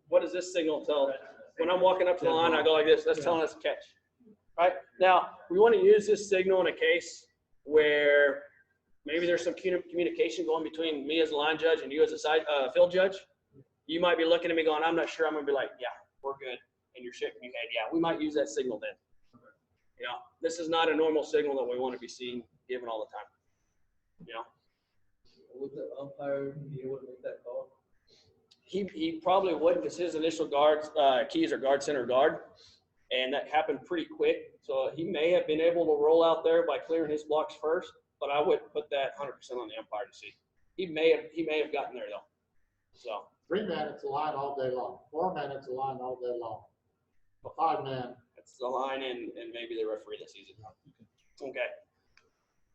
What does this signal tell? When I'm walking up to the line, I go like this. That's telling us to catch. Right? Now, we want to use this signal in a case where maybe there's some communication going between me as a line judge and you as a field judge. You might be looking at me going, I'm not sure. I'm going to be like, yeah, we're good. And you're shaking your head. Yeah, we might use that signal then. You know, this is not a normal signal that we want to be seeing given all the time. You know? Would the umpire be able to make that call? He probably wouldn't because his initial keys are guard, center, guard. And that happened pretty quick. So he may have been able to roll out there by clearing his blocks first, but I wouldn't put that 100% on the umpire to see. He may have gotten there though. So 3 man, it's a line all day long. 4 man, it's a line all day long. A 5 man. it's the line and maybe the referee that sees it. Okay.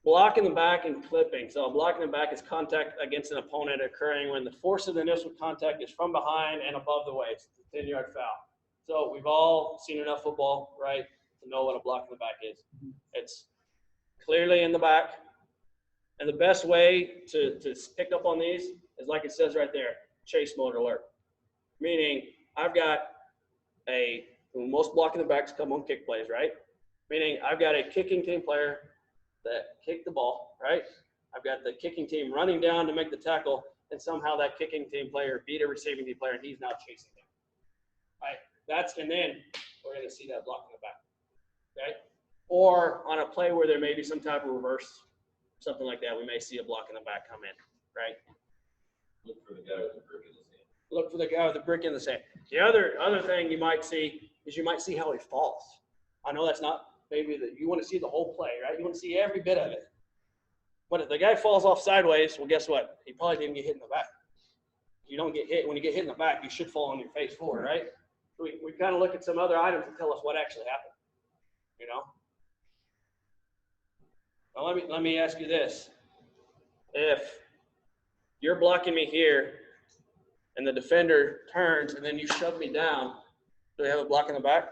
Blocking the back and clipping. So blocking the back is contact against an opponent occurring when the force of the initial contact is from behind and above the waist. It's a 10-yard foul. So we've all seen enough football, right, to know what a block in the back is. It's clearly in the back. And the best way to pick up on these is like it says right there, chase mode alert. Meaning I've got most blocking the backs come on kick plays, right? Meaning I've got a kicking team player that kicked the ball, right? I've got the kicking team running down to make the tackle, and somehow that kicking team player beat a receiving team player, and he's now chasing him, right? And then we're going to see that block in the back, okay? Or on a play where there may be some type of reverse, something like that, we may see a block in the back come in, right? Look for the guy with the brick in his hand. Look for the guy with the brick in the sand. The other thing you might see is you might see how he falls. I know that's not maybe that you want to see the whole play, right? You want to see every bit of it. But if the guy falls off sideways, well, guess what? He probably didn't get hit in the back. You don't get hit. When you get hit in the back, you should fall on your face forward, right? We kind of look at some other items to tell us what actually happened, you know? Now let me ask you this. If you're blocking me here and the defender turns and then you shove me down, do we have a block in the back?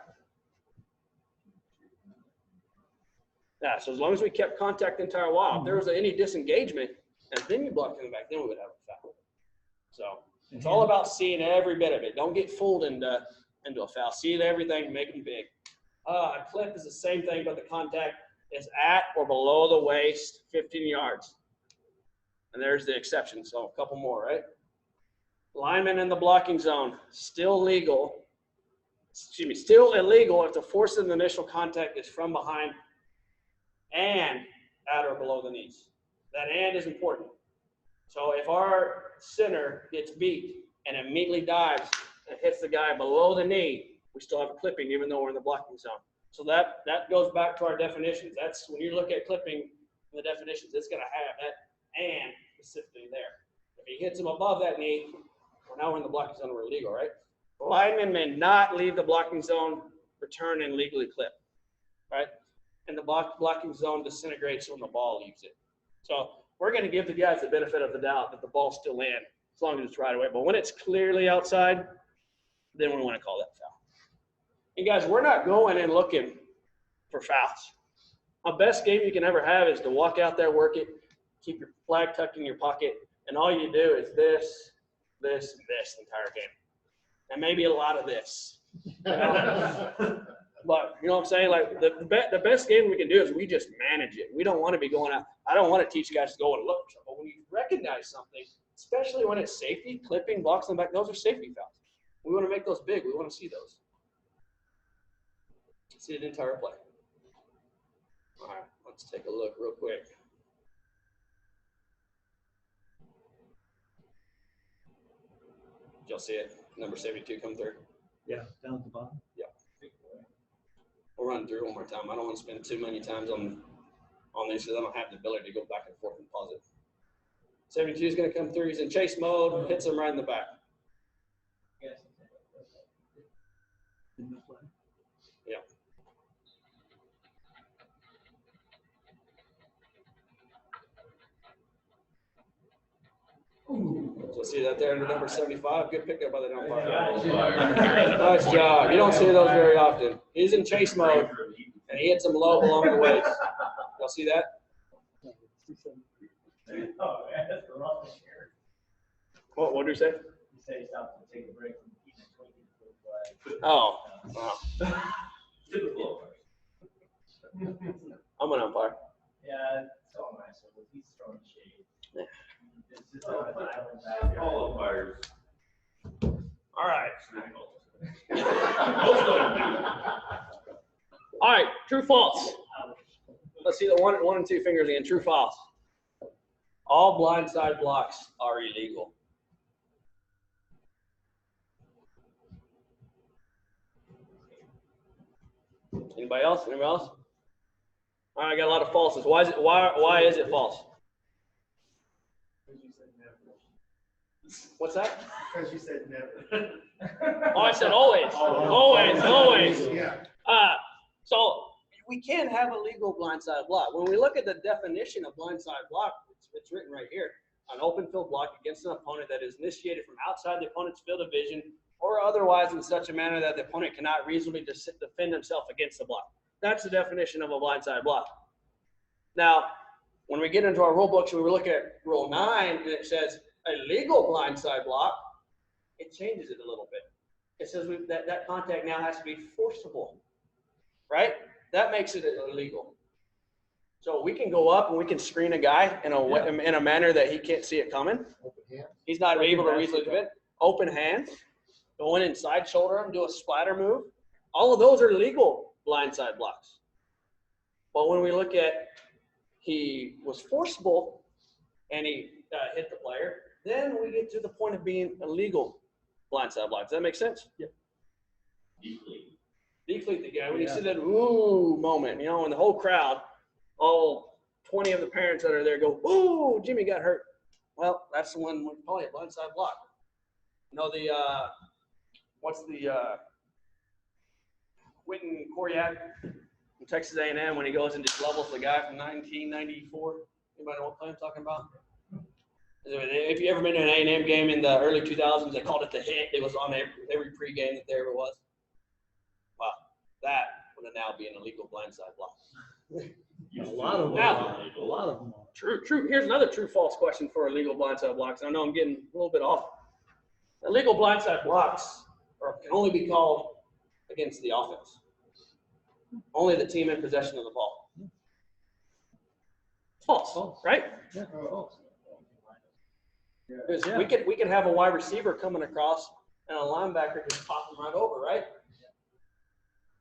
Yeah, so as long as we kept contact the entire while, if there was any disengagement and then you blocked in the back, then we would have a foul. So it's all about seeing every bit of it. Don't get fooled into a foul. See everything, make them big. A clip is the same thing, but the contact is at or below the waist, 15 yards. And there's the exception, so a couple more, right? Lineman in the blocking zone, still illegal if the force of the initial contact is from behind and at or below the knees. That and is important. So if our center gets beat and immediately dives and hits the guy below the knee, we still have a clipping even though we're in the blocking zone. So that goes back to our definitions. That's when you look at clipping in the definitions, it's going to have that and specifically there. If he hits him above that knee, well, now we're in the blocking zone, we're illegal, right? Linemen may not leave the blocking zone, return and legally clip, right? And the blocking zone disintegrates when the ball leaves it. So we're going to give the guys the benefit of the doubt that the ball's still in as long as it's right away. But when it's clearly outside, then we want to call that foul. And guys, we're not going and looking for fouls. A best game you can ever have is to walk out there, work it, keep your flag tucked in your pocket, and all you do is this, and this the entire game. And maybe a lot of this. You know? But you know what I'm saying? Like the best game we can do is we just manage it. We don't want to be going out. I don't want to teach guys to go and look. But when you recognize something, especially when it's safety, clipping, blocks in the back, those are safety fouls. We want to make those big. We want to see those. See the entire play. All right, let's take a look real quick. Did y'all see it? Number 72 come through? Yeah, down at the bottom. Yeah. We'll run through it one more time. I don't want to spend too many times on these because I don't have the ability to go back and forth and pause it. 72 is going to come through. He's in chase mode, hits him right in the back. Yeah. So See that there under number 75? Good pickup by the umpire. Nice job. You don't see those very often. He's in chase mode, and he hits them low along the waist. Y'all see that? Oh, man, that's the wrong here. What did you say? You say he stopped to take a break from keeping 20 foot flag. Oh, wow. Typical. I'm an umpire. Yeah, it's all nice, so he's throwing shade. Yeah. It's just on an island back there. All umpires. All right. Most of them do. All right, true, false. Let's see the one and two fingers again. True, false. All blindside blocks are illegal. Anybody else? Anybody else? All right, I got a lot of falses. Why is it false? What's that? Because you said never. Oh, I said always. Always. Yeah. So we can't have a legal blindside block. When we look at the definition of blindside block, it's written right here. An open field block against an opponent that is initiated from outside the opponent's field of vision or otherwise in such a manner that the opponent cannot reasonably defend himself against the block. That's the definition of a blindside block. Now, when we get into our rule books, we look at Rule 9, and it says a legal blindside block, it changes it a little bit. It says that contact now has to be forcible, right? That makes it illegal. So we can go up and we can screen a guy in a manner that he can't see it coming. He's not able to reasonably defend. Open hands, go in and side shoulder him, do a splatter move. All of those are legal blindside blocks. But when we look at he was forcible and he hit the player, then we get to the point of being illegal blindside block. Does that make sense? Yeah. Deflate the guy. When you see that ooh moment, you know, and the whole crowd, all 20 of the parents that are there go, ooh, Jimmy got hurt. Well, that's the one we call it blindside block. You know, what's the Quentin Coryatt from Texas A&M when he goes and just levels the guy from 1994? Anybody know what play I'm talking about? If you ever been to an A&M game in the early 2000s, they called it the hit. It was on every pregame that there ever was. Wow, that would now be an illegal blindside block. A lot of them. Now, A lot of them. True. Here's another true-false question for illegal blindside blocks. I know I'm getting a little bit off. Illegal blindside blocks can only be called against the offense. Only the team in possession of the ball. False, right? Yeah, false. Because we could have a wide receiver coming across and a linebacker just pop him right over, right?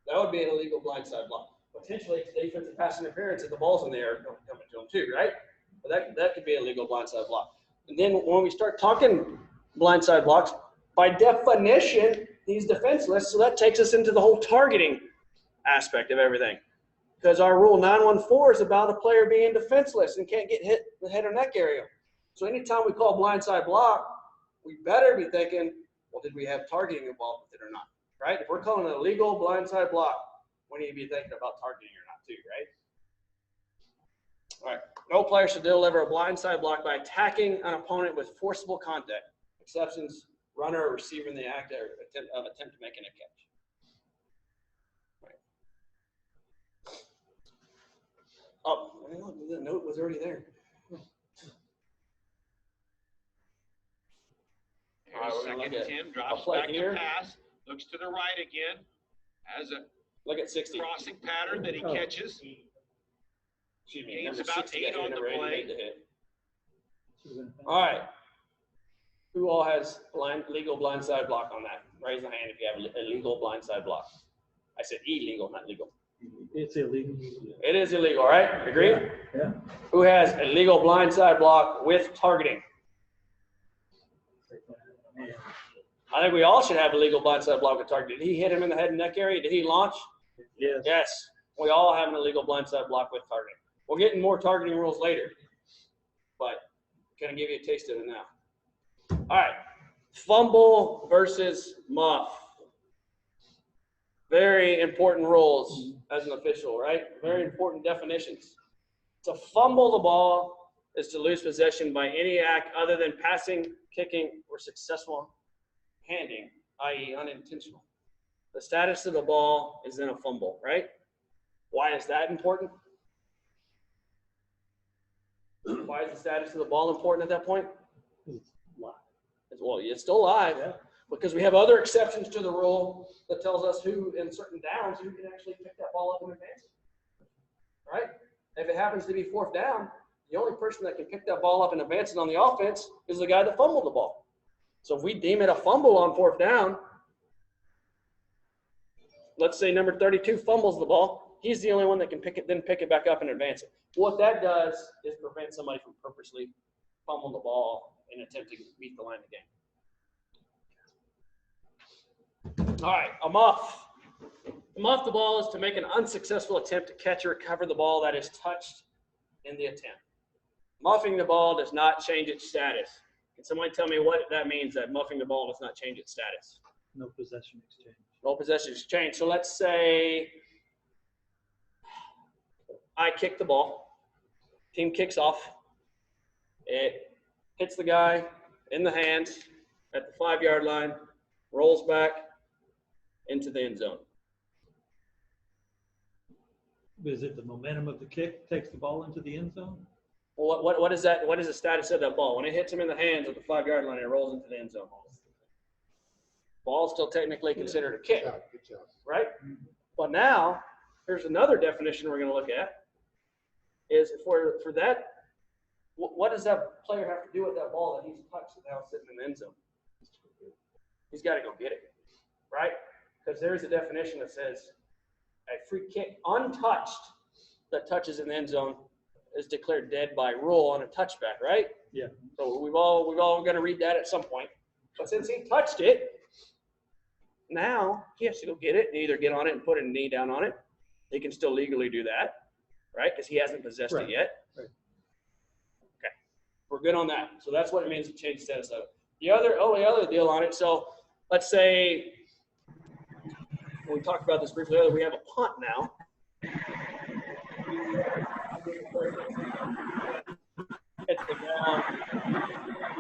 That would be an illegal blindside block. Potentially, it's defensive pass interference if the ball's in the air coming to him too, right? But that could be a legal blindside block. And then when we start talking blindside blocks, by definition, he's defenseless. So that takes us into the whole targeting aspect of everything. Because our rule 914 is about a player being defenseless and can't get hit in the head or neck area. So anytime we call blindside block, we better be thinking, well, did we have targeting involved with it or not? Right? If we're calling it a legal blindside block, we need to be thinking about targeting or not too, right? All right. No player should deliver a blindside block by attacking an opponent with forcible contact. Exceptions, runner or receiver in the act or attempt to make a catch. Right. Oh, the note was already there. All right, we're gonna look at 10, drops play back here. to pass, looks to the right again, has a Look at 60. crossing pattern that he catches. Excuse me. Gains Number about 60 8 got hit, on the number 80 play. made the hit. All right. Who all has legal blindside block on that? Raise the hand if you have a legal blindside block. I said illegal, not legal. It's illegal. It is illegal, right? Agree? Yeah. Who has a legal blindside block with targeting? I think we all should have a legal blindside block with targeting. Did he hit him in the head and neck area? Did he launch? Yes. Yes. We all have an illegal blindside block with targeting. We'll get in more targeting rules later, but kind of give you a taste of it now. All right. Fumble versus muff. Very important rules as an official, right? Very important definitions. To fumble the ball is to lose possession by any act other than passing, kicking, or successful handing, i.e. unintentional. The status of the ball is then a fumble, right? Why is that important? Why is the status of the ball important at that point? It's live. Well, it's still live, Yeah. because we have other exceptions to the rule that tells us who, in certain downs, who can actually pick that ball up and advance it. Right? If it happens to be fourth down, the only person that can pick that ball up and advance it on the offense is the guy that fumbled the ball. So if we deem it a fumble on fourth down, let's say number 32 fumbles the ball, he's the only one that can pick it back up and advance it. What that does is prevent somebody from purposely fumbling the ball and attempting to beat the line of the game. All right, a muff. To muff the ball is to make an unsuccessful attempt to catch or recover the ball that is touched in the attempt. Muffing the ball does not change its status. Can someone tell me what that means, that muffing the ball does not change its status? No possession exchange. No possession exchange. So let's say I kick the ball. Team kicks off. It hits the guy in the hands at the 5-yard line, rolls back into the end zone. Is it the momentum of the kick takes the ball into the end zone? Well, what is that? What is the status of that ball? When it hits him in the hands at the 5-yard line, it rolls into the end zone. Ball is still technically considered a kick, Yeah, good job. right? But now, here's another definition we're going to look at, is for that, what does that player have to do with that ball that he's touched and now sitting in the end zone? He's got to go get it, right? Because there's a definition that says a free kick untouched that touches in the end zone is declared dead by rule on a touchback, right? Yeah. So we've all going to read that at some point. But since he touched it, now he has to go get it and either get on it and put a knee down on it. He can still legally do that, right? Because he hasn't possessed it yet. Right. Okay, we're good on that. So that's what it means to change the status of it. The only other deal on it. So let's say we talked about this briefly earlier. We have a punt now. Hits the ground.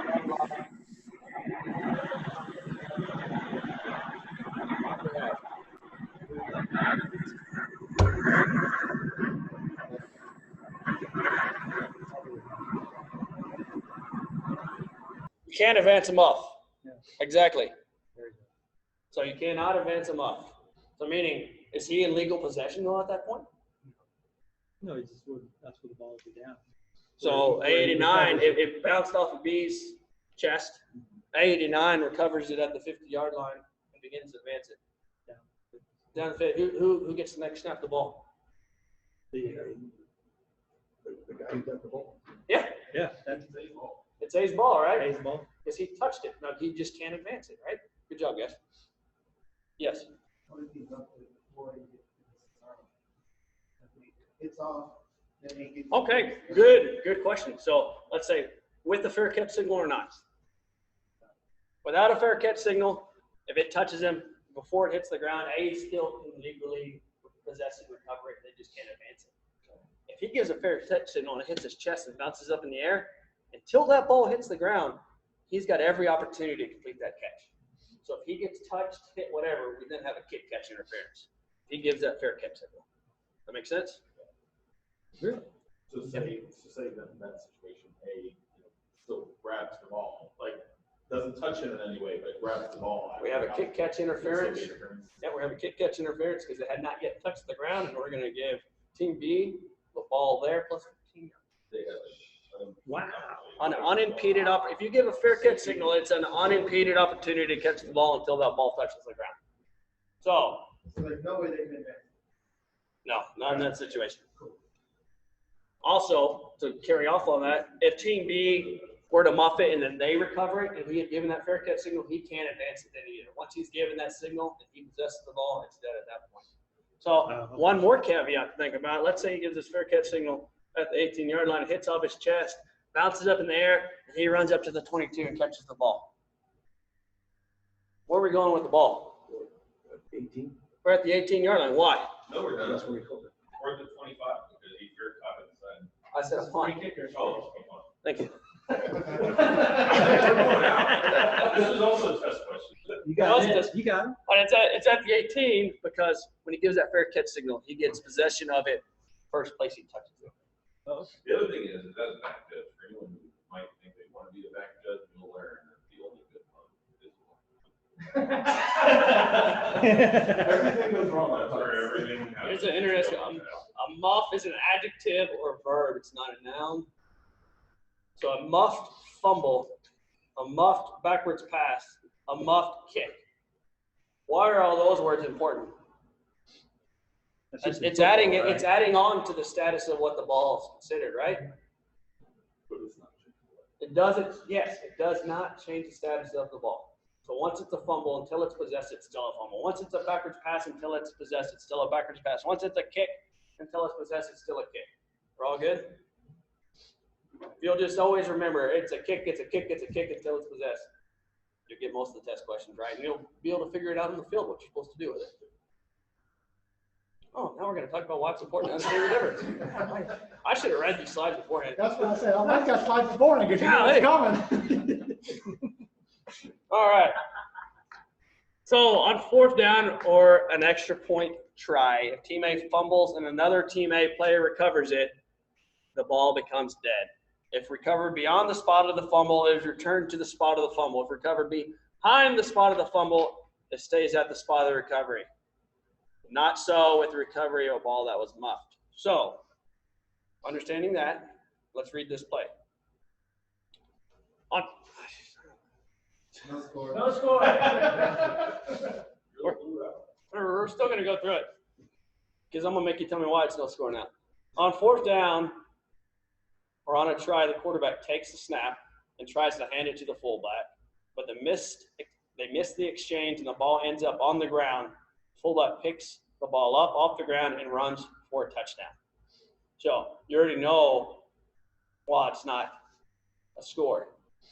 You can't advance him off. Yeah. Exactly. Very good. So you cannot advance him off. So meaning, is he in legal possession though at that point? No, he just wouldn't. That's where the ball would be down. So Where he A89, recovers it bounced off of B's chest. A89 recovers it at the 50-yard line and begins to advance it. Down the 50. Who gets the next snap of the ball? The The guy who got the ball. Yeah, yeah, that's it's A's ball, right? A's ball. Because he touched it. Now he just can't advance it, right? Good job, guys. Yes. It's off, then he gets. Okay, good question. So let's say with the fair catch signal or not. Without a fair catch signal, if it touches him before it hits the ground, A still can legally possess it, recover it, they just can't advance it. If he gives a fair catch signal and it hits his chest and bounces up in the air, until that ball hits the ground, he's got every opportunity to complete that catch. So if he gets touched, hit, whatever, we then have a kick catch interference. He gives that fair catch signal. That make sense? Sure. So say that in that situation, A still grabs the ball, like doesn't touch it in any way, but grabs the ball. We have a kick catch interference. Interference. Yeah, we have a kick catch interference because it had not yet touched the ground, and we're going to give Team B the ball there plus 15 yards. They have, Wow. An unimpeded if you give a fair catch signal, it's an unimpeded opportunity to catch the ball until that ball touches the ground. So, So there's no way they can advance. no, not in that situation. Also, to carry off on that, if Team B were to muff it and then they recover it, and we had given that fair catch signal, he can't advance it then either. Once he's given that signal and he possesses the ball, it's dead at that point. So, one more caveat to think about. Let's say he gives this fair catch signal at the 18-yard line, hits off his chest, bounces up in the air, and he runs up to the 22 and catches the ball. Where are we going with the ball? 18. We're at the 18-yard line. Why? No, we're not. That's where he called it. We're at the 25 because he fair caught it inside. I said a punt. Free kick or Oh, come on. Thank you. This is also a test question. You got got it. it. You got it. But it's at the 18 because when he gives that fair catch signal, he gets possession of it. First place he touches it. The other thing is, it does back judge. For anyone who might think they want to be a back judge, you'll learn that the only good one is one. Everything goes wrong. That's where everything happens. Here's an interesting. A muff is an adjective or a verb. It's not a noun. So a muffed fumble, a muffed backwards pass, a muffed kick. Why are all those words important? It's adding on to the status of what the ball is considered, right? It doesn't. Yes, it does not change the status of the ball. So once it's a fumble, until it's possessed, it's still a fumble. Once it's a backwards pass, until it's possessed, it's still a backwards pass. Once it's a kick, until it's possessed, it's still a kick. We're all good? You'll just always remember, it's a kick, it's a kick, it's a kick until it's possessed. You'll get most of the test questions right, and you'll be able to figure it out in the field what you're supposed to do with it. Oh, now we're going to talk about why it's important to understand the difference. I should have read these slides beforehand. That's what I said. I might got slides before and because you know it's coming. All right. So on 4th down or an extra point try, if team A fumbles and another team A player recovers it, the ball becomes dead. If recovered beyond the spot of the fumble, it is returned to the spot of the fumble. If recovered behind the spot of the fumble, it stays at the spot of the recovery. Not so with the recovery of a ball that was muffed. So, understanding that, let's read this play. No score. No score. We're still going to go through it because I'm going to make you tell me why it's no score now. On 4th down or on a try, the quarterback takes the snap and tries to hand it to the fullback, but they miss the exchange and the ball ends up on the ground. Fullback picks the ball up off the ground and runs for a touchdown. So you already know why it's not a score.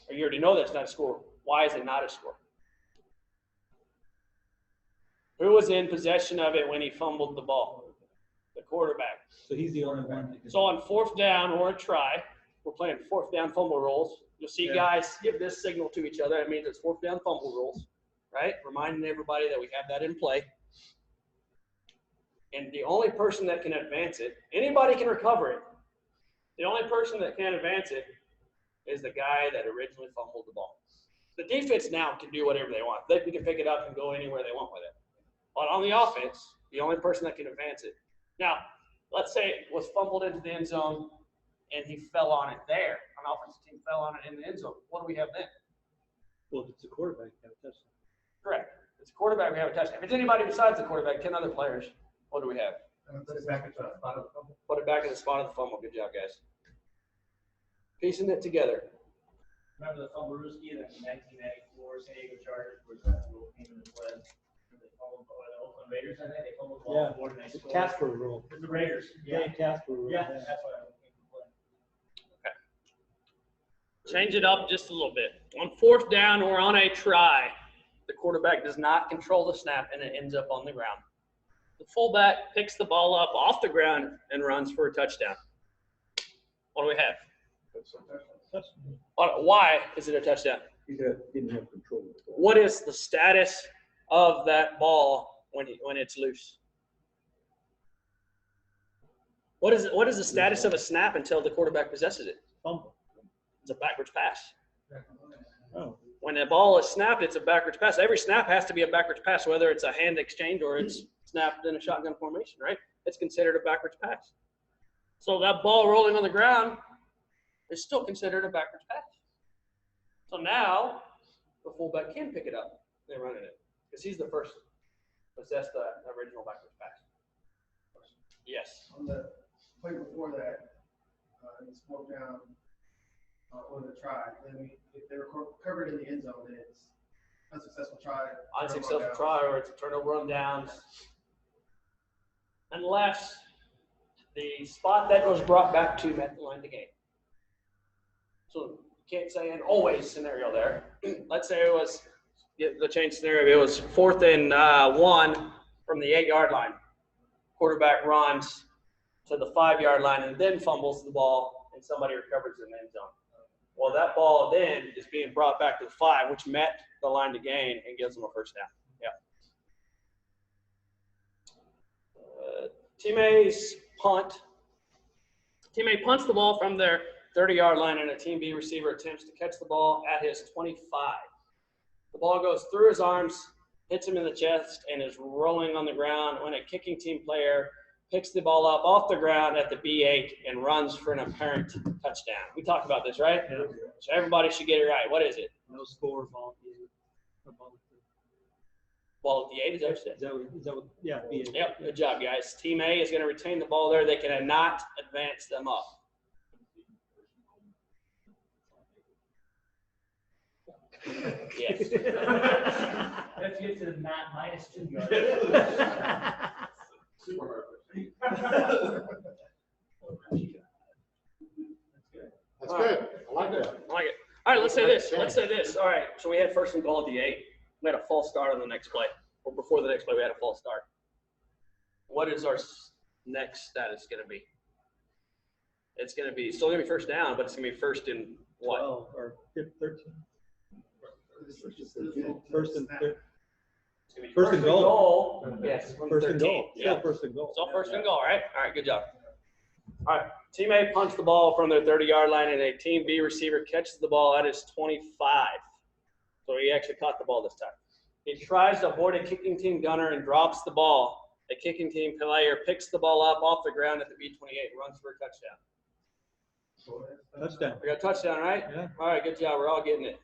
Or you already know that's not a score. Why is it not a score? Who was in possession of it when he fumbled the ball? The quarterback. So he's the only one. So on 4th down or a try, we're playing 4th down fumble rules. You'll see guys give this signal to each other. It means it's 4th down fumble rules, right? Reminding everybody that we have that in play. And the only person that can advance it, anybody can recover it. The only person that can advance it is the guy that originally fumbled the ball. The defense now can do whatever they want. They can pick it up and go anywhere they want with it. But on the offense, the only person that can advance it. Now, let's say it was fumbled into the end zone and he fell on it there. An offensive team fell on it in the end zone. What do we have then? Well, if it's a quarterback, you have a touchdown. Correct. If it's a quarterback, we have a touchdown. If it's anybody besides the quarterback, 10 other players, what do we have? Put it back into the spot of the fumble. Put it back in the spot of the fumble. Good job, guys. Piecing it together. Remember the Fumblerooski, the 1994 San Diego Chargers, where that rule came into play? They fumbled the Oakland Raiders, I think. They fumbled the ball more than they The scored. Casper rule. It's the Raiders. Yeah, Casper rule. Yeah, that's why it came into play. Change it up just a little bit. On 4th down or on a try, the quarterback does not control the snap and it ends up on the ground. The fullback picks the ball up off the ground and runs for a touchdown. What do we have? Why is it a touchdown? He didn't have control of the ball. What is the status of that ball when it's loose? What is the status of a snap until the quarterback possesses it? Fumble. It's a backwards pass. Oh. When the ball is snapped, it's a backwards pass. Every snap has to be a backwards pass, whether it's a hand exchange or it's snapped in a shotgun formation, right? It's considered a backwards pass. So that ball rolling on the ground is still considered a backwards pass. So now the fullback can pick it up and run it because he's the first to possess the original backwards pass. Yes. On the play before that, it's 4th down or the try. Then if they were covered in the end zone, then it's unsuccessful try. Unsuccessful try or it's a turnover on downs. Unless the spot that was brought back to met the line of the game. So you can't say an always scenario there. Let's say it was the change scenario. It was 4th and 1 from the 8-yard line. Quarterback runs to the 5-yard line and then fumbles the ball and somebody recovers in the end zone. Well, that ball then is being brought back to the 5, which met the line to gain and gives them a first down. Yeah. Team A's punt. Team A punts the ball from their 30-yard line, and a Team B receiver attempts to catch the ball at his 25. The ball goes through his arms, hits him in the chest, and is rolling on the ground when a kicking team player picks the ball up off the ground at the B8 and runs for an apparent touchdown. We talked about this, right? Yeah. So everybody should get it right. What is it? No score, ball. Ball at the 8, is that what you said? Is that what, yeah, B8. Yep, good job, guys. Team A is going to retain the ball there. They cannot advance them up. Yes. Let's get to the -2 yards. Super hard. That's good. I like that. I like it. All right, let's say this. All right, so we had first and goal at the 8. We had a false start on the next play. Or before the next play, we had a false start. What is our next status going to be? It's going to be still going to be first down, but it's going to be first in what? 12 or 13. First and third. It's going to be First and goal. Yes, from First and 13. goal. Yeah. Still first and goal. It's all first and goal, right? All right, good job. All right, Team A punts the ball from their 30-yard line, and a Team B receiver catches the ball at his 25. So he actually caught the ball this time. He tries to avoid a kicking team gunner and drops the ball. A kicking team player picks the ball up off the ground at the B28, runs for a touchdown. Touchdown. We got a touchdown, right? Yeah. All right, good job. We're all getting it.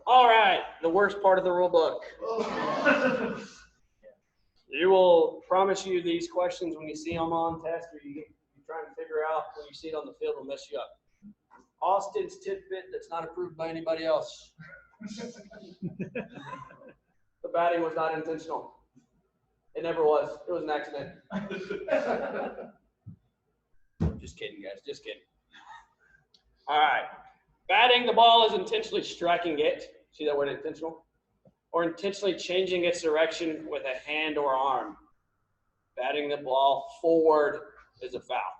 All right, the worst part of the rule book. You will promise you these questions when you see them on test, or you're trying to figure out when you see it on the field will mess you up. Austin's tidbit that's not approved by anybody else. The batting was not intentional. It never was. It was an accident. Just kidding, guys. Just kidding. All right. Batting the ball is intentionally striking it. See that word intentional? Or intentionally changing its direction with a hand or arm. Batting the ball forward is a foul,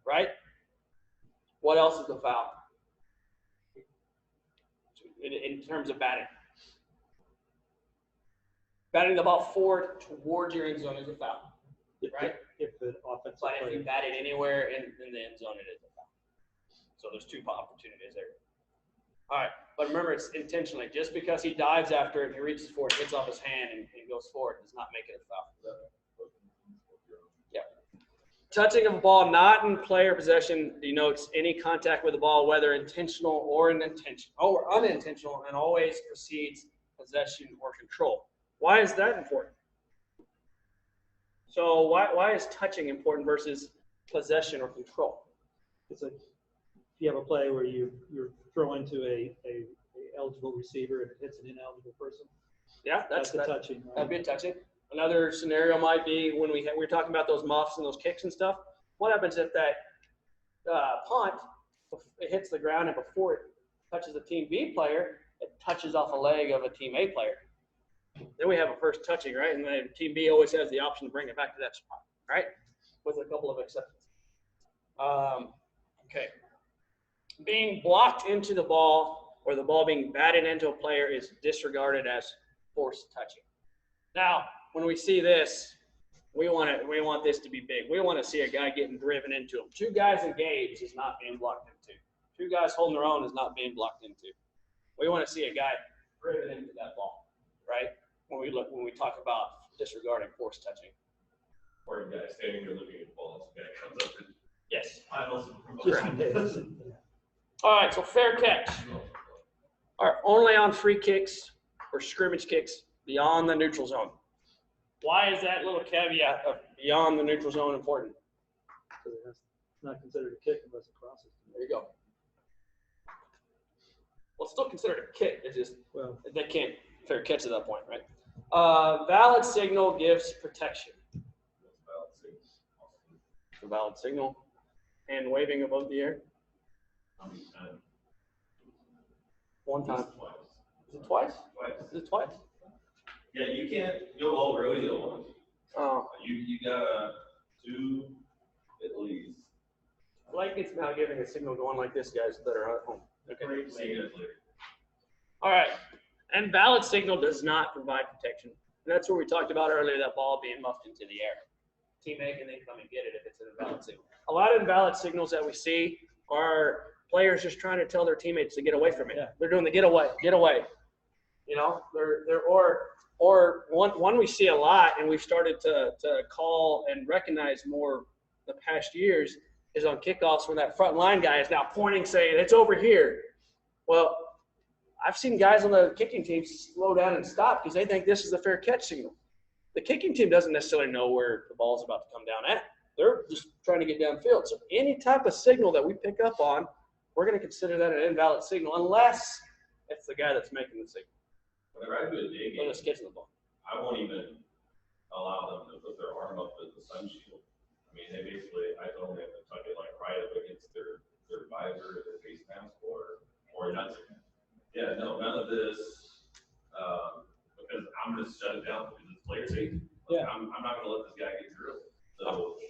right? What else is a foul? In terms of batting. Batting the ball forward towards your end zone is a foul, right? If the offensive But if player. you bat it anywhere in the end zone, it is a foul. So there's 2 opportunities there. All right, but remember, it's intentionally. Just because he dives after it, he reaches for it, gets off his hand, and goes forward, does not make it a foul. Yeah. Touching of a ball not in player possession denotes any contact with the ball, whether intentional or unintentional, and always precedes possession or control. Why is that important? So why is touching important versus possession or control? It's like if you have a play where you're throwing to a eligible receiver and it hits an ineligible person. Yeah, That's the touching. Right? that'd be a touching. Another scenario might be when we were talking about those muffs and those kicks and stuff. What happens if that punt, it hits the ground and before it touches a Team B player, it touches off a leg of a Team A player? Then we have a first touching, right? And then Team B always has the option to bring it back to that spot, right? With a couple of exceptions. Okay. Being blocked into the ball or the ball being batted into a player is disregarded as forced touching. Now, when we see this, we want this to be big. We want to see a guy getting driven into him. 2 guys engaged is not being blocked into. 2 guys holding their own is not being blocked into. We want to see a guy driven into that ball, right? When we talk about disregarding forced touching. Or a guy standing there looking at the ball, so a guy comes up and Yes. piles him. All right, so fair catch are only on free kicks or scrimmage kicks beyond the neutral zone. Why is that little caveat of beyond the neutral zone important? Because it's not considered a kick unless it crosses. There you go. Well, it's still considered a kick. It's just Well, they can't fair catch at that point, right? Valid signal gives protection. A valid signal and waving above the air. How many times? 1 time. Twice. Is it twice? Twice. Is it twice? Yeah, you can't go all rodeo once. Oh, You gotta 2 at least. I like it's now giving a signal going like this, guys, that are at home. Okay. See you guys later. All right. And valid signal does not provide protection. And that's what we talked about earlier, that ball being muffed into the air. Teammate can then come and get it if it's an invalid signal. A lot of invalid signals that we see are players just trying to tell their teammates to get away from it. Yeah. They're doing the get away. You know, or one we see a lot, and we've started to call and recognize more the past years, is on kickoffs when that front line guy is now pointing, saying it's over here. Well, I've seen guys on the kicking team slow down and stop because they think this is a fair catch signal. The kicking team doesn't necessarily know where the ball's about to come down at. They're just trying to get downfield. So any type of signal that we pick up on, we're going to consider that an invalid signal unless it's the guy that's making the signal. Whenever I do a day Or game, that's catching the ball. I won't even allow them to put their arm up as the sun shield. I mean, they basically, I told them they have to tuck it like right up against their visor or their face mask or nothing. Yeah, no, none of this, because I'm gonna shut it down because it's player safety. Like, Yeah. I'm not gonna let this guy get through. So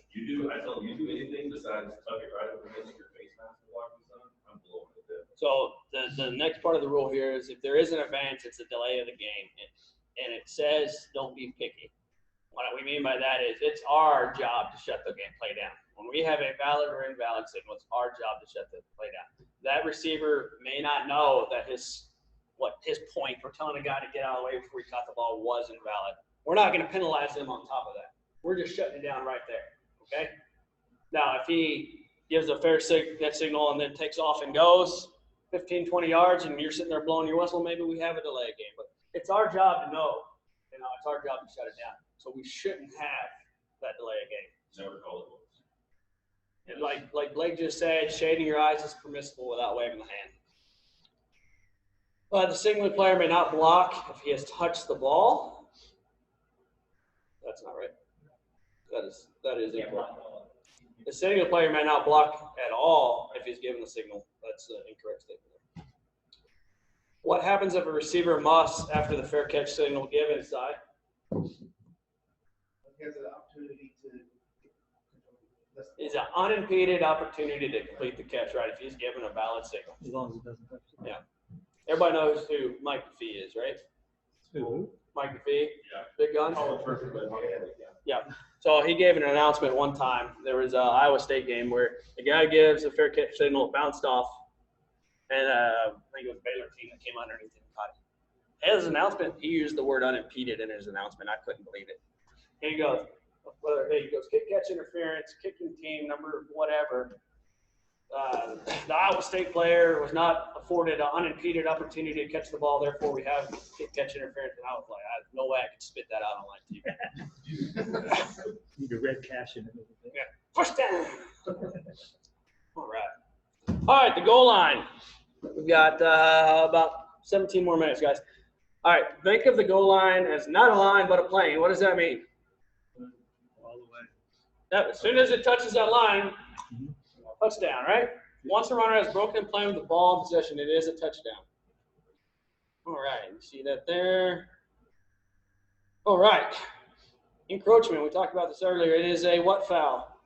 I tell them, you do anything besides tuck it right up against your face mask and block the sun, I'm blowing it down. So the next part of the rule here is if there is an advance, it's a delay of the game. And it says don't be picky. What we mean by that is it's our job to shut the play down. When we have a valid or invalid signal, it's our job to shut the play down. That receiver may not know that his point for telling a guy to get out of the way before he caught the ball was invalid. We're not going to penalize him on top of that. We're just shutting it down right there. Okay. Now, if he gives a fair signal and then takes off and goes 15, 20 yards, and you're sitting there blowing your whistle, maybe we have a delay game. But it's our job to know. It's our job to shut it down. So we shouldn't have that delay of game. Never call it once. And like Blake just said, shading your eyes is permissible without waving the hand. The signaling player may not block if he has touched the ball. That's not right. That is incorrect. The signaling player may not block at all if he's given the signal. That's the incorrect statement. What happens if a receiver muffs after the fair catch signal given side? He has an opportunity to. Is an unimpeded opportunity to complete the catch, right? If he's given a valid signal. As long as it doesn't touch the ball. Yeah. Everybody knows who Mike McPhee is, right? Who? Mike McPhee, Yeah. big gun. Call it perfect, but Yeah. So he gave an announcement one time. There was an Iowa State game where the guy gives a fair catch signal, bounced off, and I think it was Baylor team that came underneath and caught it. His announcement, he used the word unimpeded in his announcement. I couldn't believe it. And he goes, kick catch interference, kicking team number whatever. The Iowa State player was not afforded an unimpeded opportunity to catch the ball. Therefore, we have kick catch interference. And I was like, I have no way I could spit that out on live TV. Need to red cash in it. Yeah. First down. All right, the goal line. We've got about 17 more minutes, guys. All right, think of the goal line as not a line but a plane. What does that mean? All the way. That, as soon as it touches that line, touchdown, right? Once the runner has broken and playing with the ball in possession, it is a touchdown. All right, you see that there? All right. Encroachment, we talked about this earlier. It is a what foul?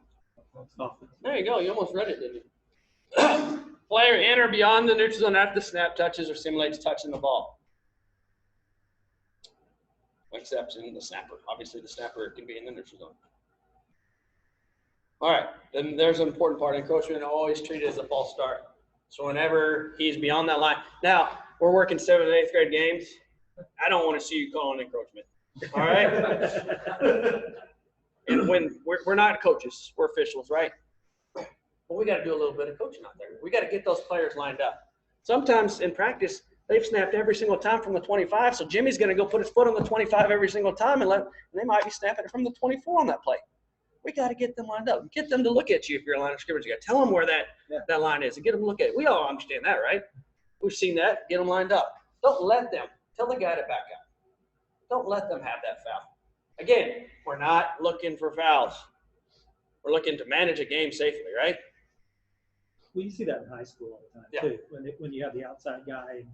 There you go. You almost read it, didn't you? Player in or beyond the neutral zone after the snap touches or simulates touching the ball. Exception, the snapper. Obviously, the snapper can be in the neutral zone. All right, then there's an important part. Encroachment always treated as a false start. So whenever he's beyond that line. Now, we're working 7th and 8th grade games. I don't want to see you calling encroachment. All right? And when we're not coaches, we're officials, right? But we got to do a little bit of coaching out there. We got to get those players lined up. Sometimes in practice, they've snapped every single time from the 25, so Jimmy's going to go put his foot on the 25 every single time, and they might be snapping it from the 24 on that play. We got to get them lined up. Get them to look at you if you're a line of scrimmage guy. Tell them where that line is and get them to look at it. We all understand that, right? We've seen that. Get them lined up. Don't let them. Tell the guy to back up. Don't let them have that foul. Again, we're not looking for fouls. We're looking to manage a game safely, right? Well, you see that in high school all the time Yeah. too. When you have the outside guy,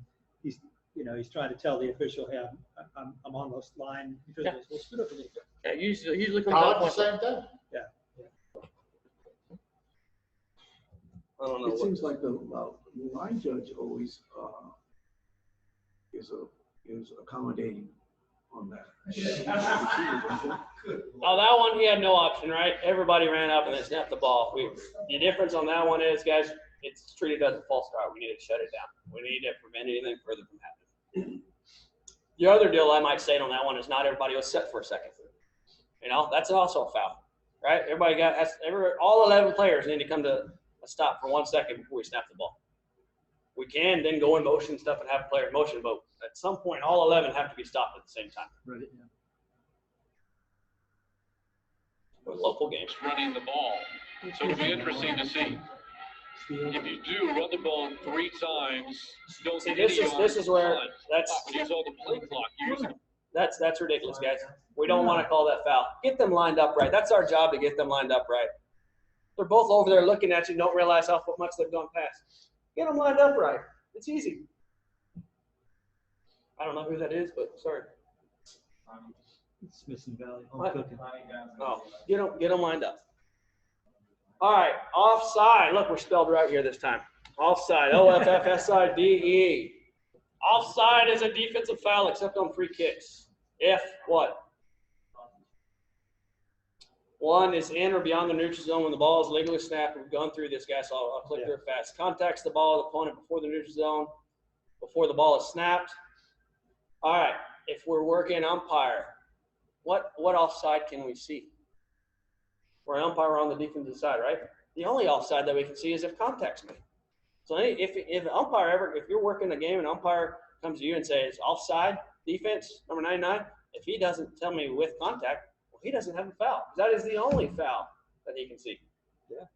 and he's trying to tell the official, "Hey, I'm on this line." Yeah. We'll split up a little bit. Yeah, usually comes College, up the with same thing. I don't know. It seems like the line judge always is accommodating on that. Oh, that one, he had no option, right? Everybody ran up and they snapped the ball. The difference on that one is, guys, it's treated as a false start. We need to shut it down. We need to prevent anything further from happening. The other deal I might say on that one is not everybody was set for a second. You know, that's also a foul, right? All 11 players need to come to a stop for 1 second before we snap the ball. We can then go in motion stuff and have a player in motion, but at some point, all 11 have to be stopped at the same time. Right, yeah. With local games. Running the ball. So it'll be interesting to see. If you do run the ball 3 times, don't See, get this is where use all the play clock using. that's ridiculous, guys. We don't want to call that foul. Get them lined up right. That's our job, to get them lined up right. They're both over there looking at you, don't realize how much they've gone past. Get them lined up right. It's easy. I don't know who that is, but sorry. Smithson Valley, home What? cooking. Oh, get them lined up. All right, offside. Look, we're spelled right here this time. Offside, O-F-F-S-I-D-E. Offside is a defensive foul except on free kicks. If what? One is in or beyond the neutral zone when the ball is legally snapped. We've gone through this, guys, so I'll click through it fast. Contacts the ball, the opponent before the neutral zone, before the ball is snapped. All right, if we're working umpire, what offside can we see? We're an umpire on the defensive side, right? The only offside that we can see is if contact's made. So if an umpire if you're working a game and umpire comes to you and says offside, defense, number 99, if he doesn't tell me with contact, well, he doesn't have a foul. That is the only foul that he can see. Yeah.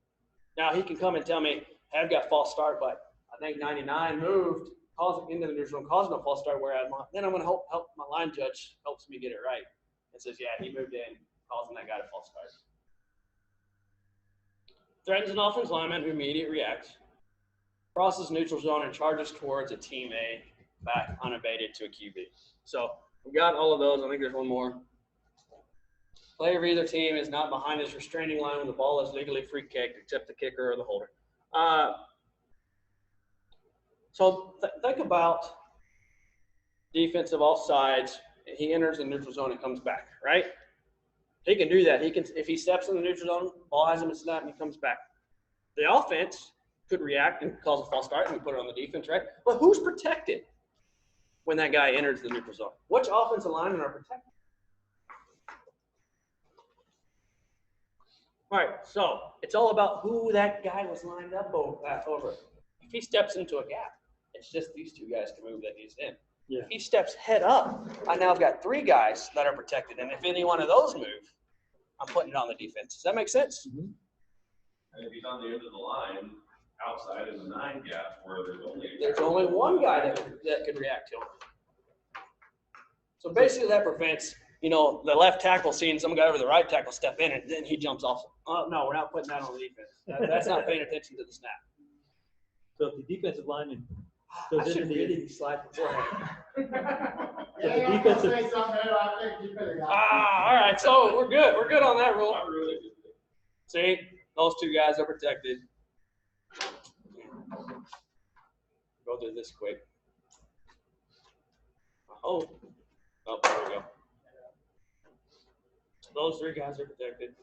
Now he can come and tell me, hey, I've got false start, but I think 99 moved, causing into the neutral zone, causing a false start, whereas then I'm going to help my line judge helps me get it right. And says, yeah, he moved in, causing that guy to false start. Threatens an offensive lineman who immediately reacts, crosses neutral zone and charges towards a team A, back unabated to a QB. So we got all of those. I think there's one more. Player of either team is not behind his restraining line when the ball is legally free kicked, except the kicker or the holder. So think about defensive offsides. He enters the neutral zone and comes back, right? He can do that. He can, if he steps in the neutral zone, ball has him a snap, and he comes back. The offense could react and cause a false start, and we put it on the defense, right? But who's protected when that guy enters the neutral zone? Which offensive linemen are protected? All right, so it's all about who that guy was lined up over. If he steps into a gap, it's just these two guys can move that he's in. Yeah. If he steps head up, I now have got 3 guys that are protected, and if any one of those move, I'm putting it on the defense. Does that make sense? Mm-hmm. And if he's on the end of the line, outside in the 9 gap where There's only one guy that could react to him. So basically that prevents, the left tackle seeing some guy over the right tackle step in, and then he jumps off. Oh, no, we're not putting that on the defense. That's not paying attention to the snap. So if the defensive lineman I goes should into really the slide beforehand. Yeah, the defensive- say something there, I think you could have got it. All right, so we're good. We're good on that rule. See, those 2 guys are protected. Go through this quick. Oh, there we go. Those 3 guys are protected.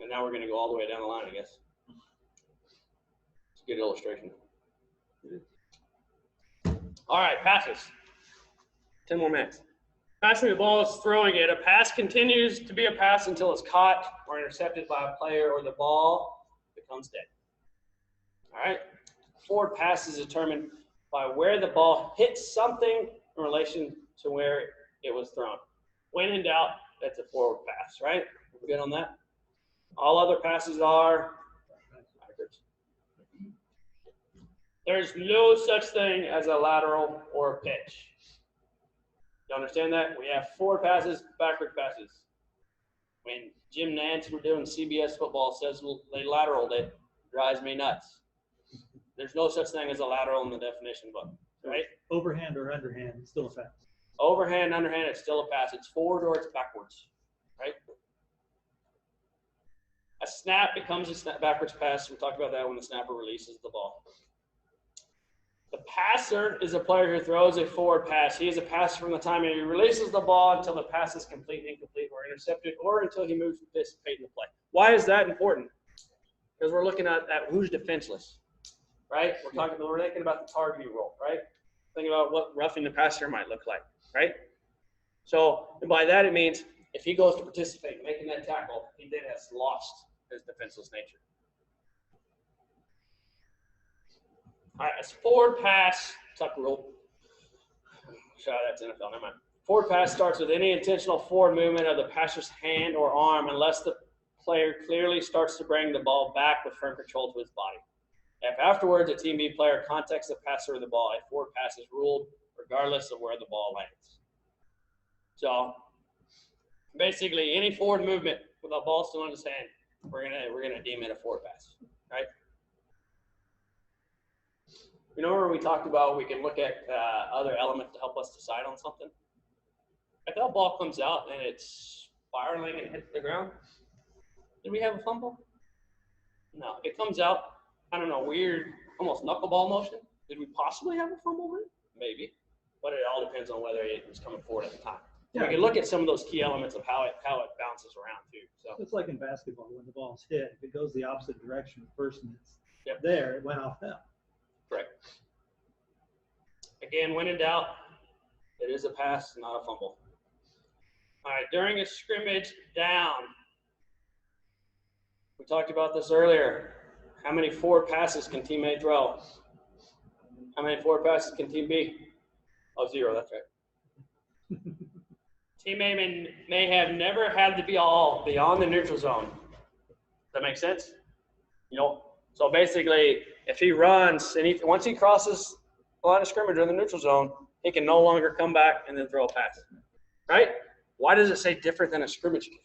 And now we're going to go all the way down the line, I guess. It's a good illustration. All right, passes. 10 more minutes. Passing the ball is throwing it. A pass continues to be a pass until it's caught or intercepted by a player or the ball becomes dead. All right. Forward pass is determined by where the ball hits something in relation to where it was thrown. When in doubt, that's a forward pass, right? We're good on that? All other passes are backwards. There's no such thing as a lateral or a pitch. You understand that? We have forward passes, backward passes. When Jim Nance, we're doing CBS football, says they lateraled it, drives me nuts. There's no such thing as a lateral in the definition book, right? overhand or underhand, it's still a pass. Overhand, underhand, it's still a pass. It's forward or it's backwards, right? A snap becomes a snap backwards pass. We talked about that when the snapper releases the ball. The passer is a player who throws a forward pass. He is a passer from the time he releases the ball until the pass is complete, incomplete, or intercepted, or until he moves to participate in the play. Why is that important? Because we're looking at who's defenseless, right? We're thinking about the targeting role, right? Thinking about what roughing the passer might look like, right? So, and by that it means if he goes to participate, making that tackle, he then has lost his defenseless nature. All right, it's forward pass, tuck rule. Shout out, that's NFL, never mind. Forward pass starts with any intentional forward movement of the passer's hand or arm unless the player clearly starts to bring the ball back with firm control to his body. If afterwards a Team B player contacts the passer with the ball, a forward pass is ruled regardless of where the ball lands. So basically any forward movement with the ball still in his hand, we're gonna deem it a forward pass, right? You know where we talked about we can look at other elements to help us decide on something? If that ball comes out and it's spiraling and hits the ground, did we have a fumble? No, it comes out, I don't know, weird, almost knuckleball motion. Did we possibly have a fumble then? Maybe, but it all depends on whether it was coming forward at the time. So we can look at some of those key elements of how it bounces around too. So It's like in basketball when the ball's hit, if it goes the opposite direction, the person that's there, it went off them. correct. Again, when in doubt, it is a pass, not a fumble. All right, during a scrimmage down, we talked about this earlier. How many forward passes can Team A throw? How many forward passes can Team B? Oh, 0, that's right. Team A may have never had the ball beyond the neutral zone. Does that make sense? You know, so basically, if he runs, and once he crosses the line of scrimmage or the neutral zone, he can no longer come back and then throw a pass, right? Why does it say different than a scrimmage kick?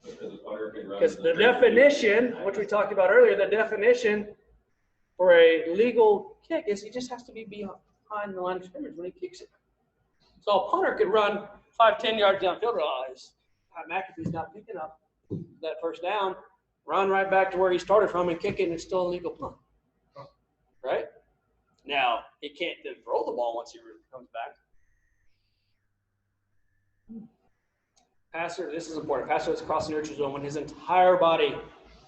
Because the definition, which we talked about earlier, the definition for a legal kick is he just has to be behind the line of scrimmage when he kicks it. So a punter could run 5-10 yards downfield, realize McAfee's not picking up that first down, run right back to where he started from and kick it, and it's still a legal punt. Right? Now, he can't then throw the ball once he comes back. Passer, this is important. Passer that's across the neutral zone when his entire body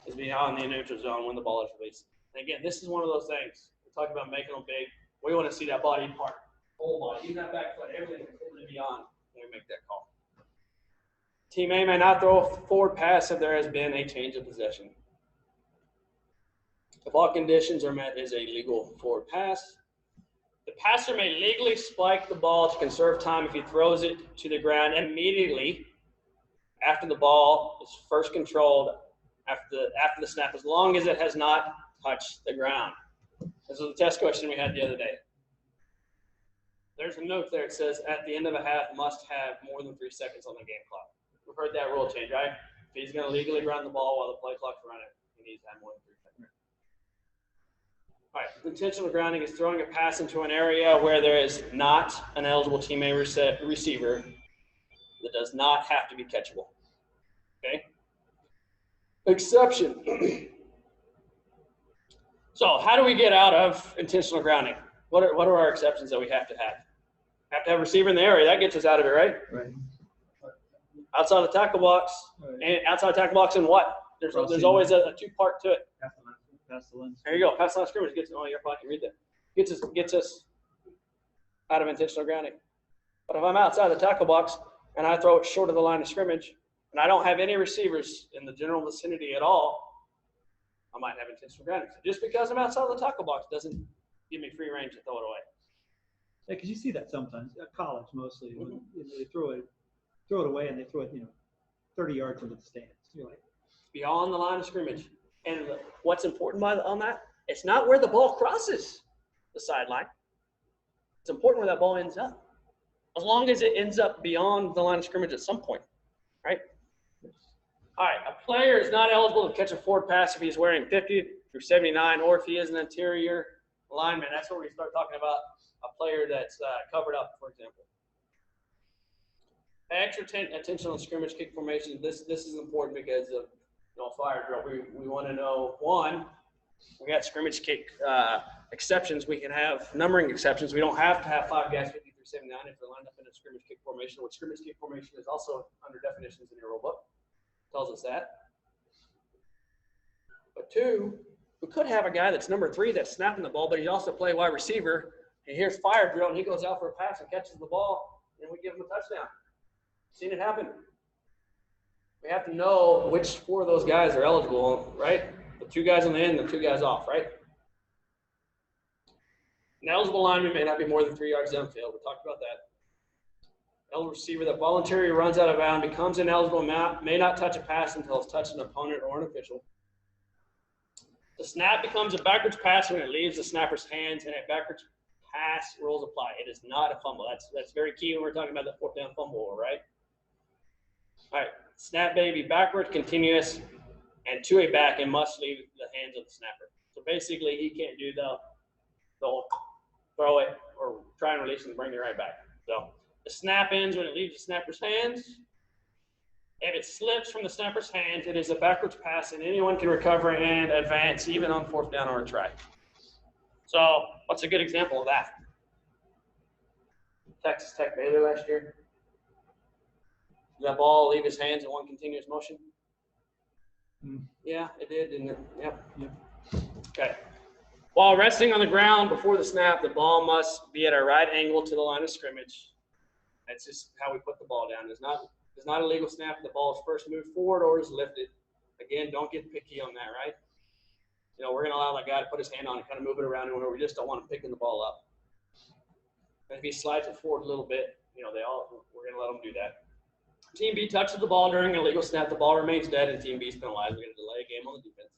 is beyond the neutral zone when the ball is released. And again, this is one of those things. We talk about making them big. We want to see that body part, whole body, even that back foot, everything completely beyond when we make that call. Team A may not throw a forward pass if there has been a change of possession. If all conditions are met, is a legal forward pass. The passer may legally spike the ball to conserve time if he throws it to the ground immediately after the ball is first controlled after the snap, as long as it has not touched the ground. This was a test question we had the other day. There's a note there. It says at the end of a half must have more than 3 seconds on the game clock. We've heard that rule change, right? If he's going to legally ground the ball while the play clock's running, he needs to have more than 3 seconds. All right, intentional grounding is throwing a pass into an area where there is not an eligible Team A receiver that does not have to be catchable. Okay? Exception. So how do we get out of intentional grounding? What are our exceptions that we have to have? Have to have a receiver in the area. That gets us out of it, right? Right. Outside the tackle box. And outside the tackle box and what? There's always a two-part to it. Pass the line. There you go. Pass the line of scrimmage. Your probably can read that. Gets us out of intentional grounding. But if I'm outside the tackle box and I throw it short of the line of scrimmage and I don't have any receivers in the general vicinity at all, I might have intentional grounding. So just because I'm outside the tackle box doesn't give me free range to throw it away. Yeah, because you see that sometimes at college mostly when they throw it away and they throw it 30 yards into the stands. You're like beyond the line of scrimmage. And what's important on that? It's not where the ball crosses the sideline. It's important where that ball ends up. As long as it ends up beyond the line of scrimmage at some point, right? All right, a player is not eligible to catch a forward pass if he's wearing 50 through 79 or if he is an interior lineman. That's where we start talking about a player that's covered up, for example. Extra attention on scrimmage kick formation. This is important because of fire drill. We want to know, one, we got scrimmage kick exceptions. We can have numbering exceptions. We don't have to have 5 guys 50 through 79 if they're lined up in a scrimmage kick formation, which scrimmage kick formation is also under definitions in your rule book. Tells us that. But 2, we could have a guy that's number 3 that's snapping the ball, but he also play wide receiver. And here's fire drill, and he goes out for a pass and catches the ball, and we give him a touchdown. Seen it happen. We have to know which 4 of those guys are eligible, right? The 2 guys on the end, the 2 guys off, right? An eligible lineman may not be more than 3 yards downfield. We talked about that. Eligible receiver that voluntarily runs out of bounds becomes ineligible, may not touch a pass until it's touched an opponent or an official. The snap becomes a backwards pass when it leaves the snapper's hands, and a backwards pass rules apply. It is not a fumble. That's very key when we're talking about the 4th down fumble, right? All right, snap may be backward, continuous, and to a back, and must leave the hands of the snapper. So basically, he can't do the throw it or try and release and bring it right back. So the snap ends when it leaves the snapper's hands. If it slips from the snapper's hands, it is a backwards pass, and anyone can recover and advance, even on 4th down or a try. So what's a good example of that? Texas Tech Baylor last year. Did that ball leave his hands in one continuous motion? Yeah, it did, didn't it? Yep. Okay. While resting on the ground before the snap, the ball must be at a right angle to the line of scrimmage. That's just how we put the ball down. It's not a legal snap. The ball is first moved forward or is lifted. Again, don't get picky on that, right? We're going to allow that guy to put his hand on it, kind of move it around, and we just don't want him picking the ball up. And if he slides it forward a little bit, we're going to let him do that. Team B touches the ball during a legal snap. The ball remains dead, and Team B is penalized. We're going to delay a game on the defense.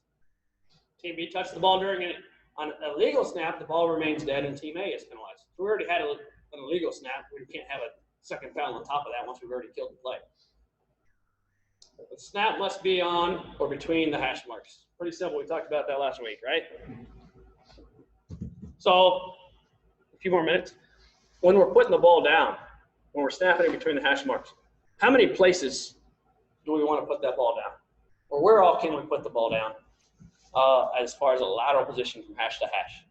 Team B touches the ball during an illegal snap. The ball remains dead, and Team A is penalized. So we already had an illegal snap. We can't have a second foul on top of that once we've already killed the play. The snap must be on or between the hash marks. Pretty simple. We talked about that last week, right? So a few more minutes. When we're putting the ball down, when we're snapping it between the hash marks, how many places do we want to put that ball down? Or where all can we put the ball down as far as a lateral position from hash to hash?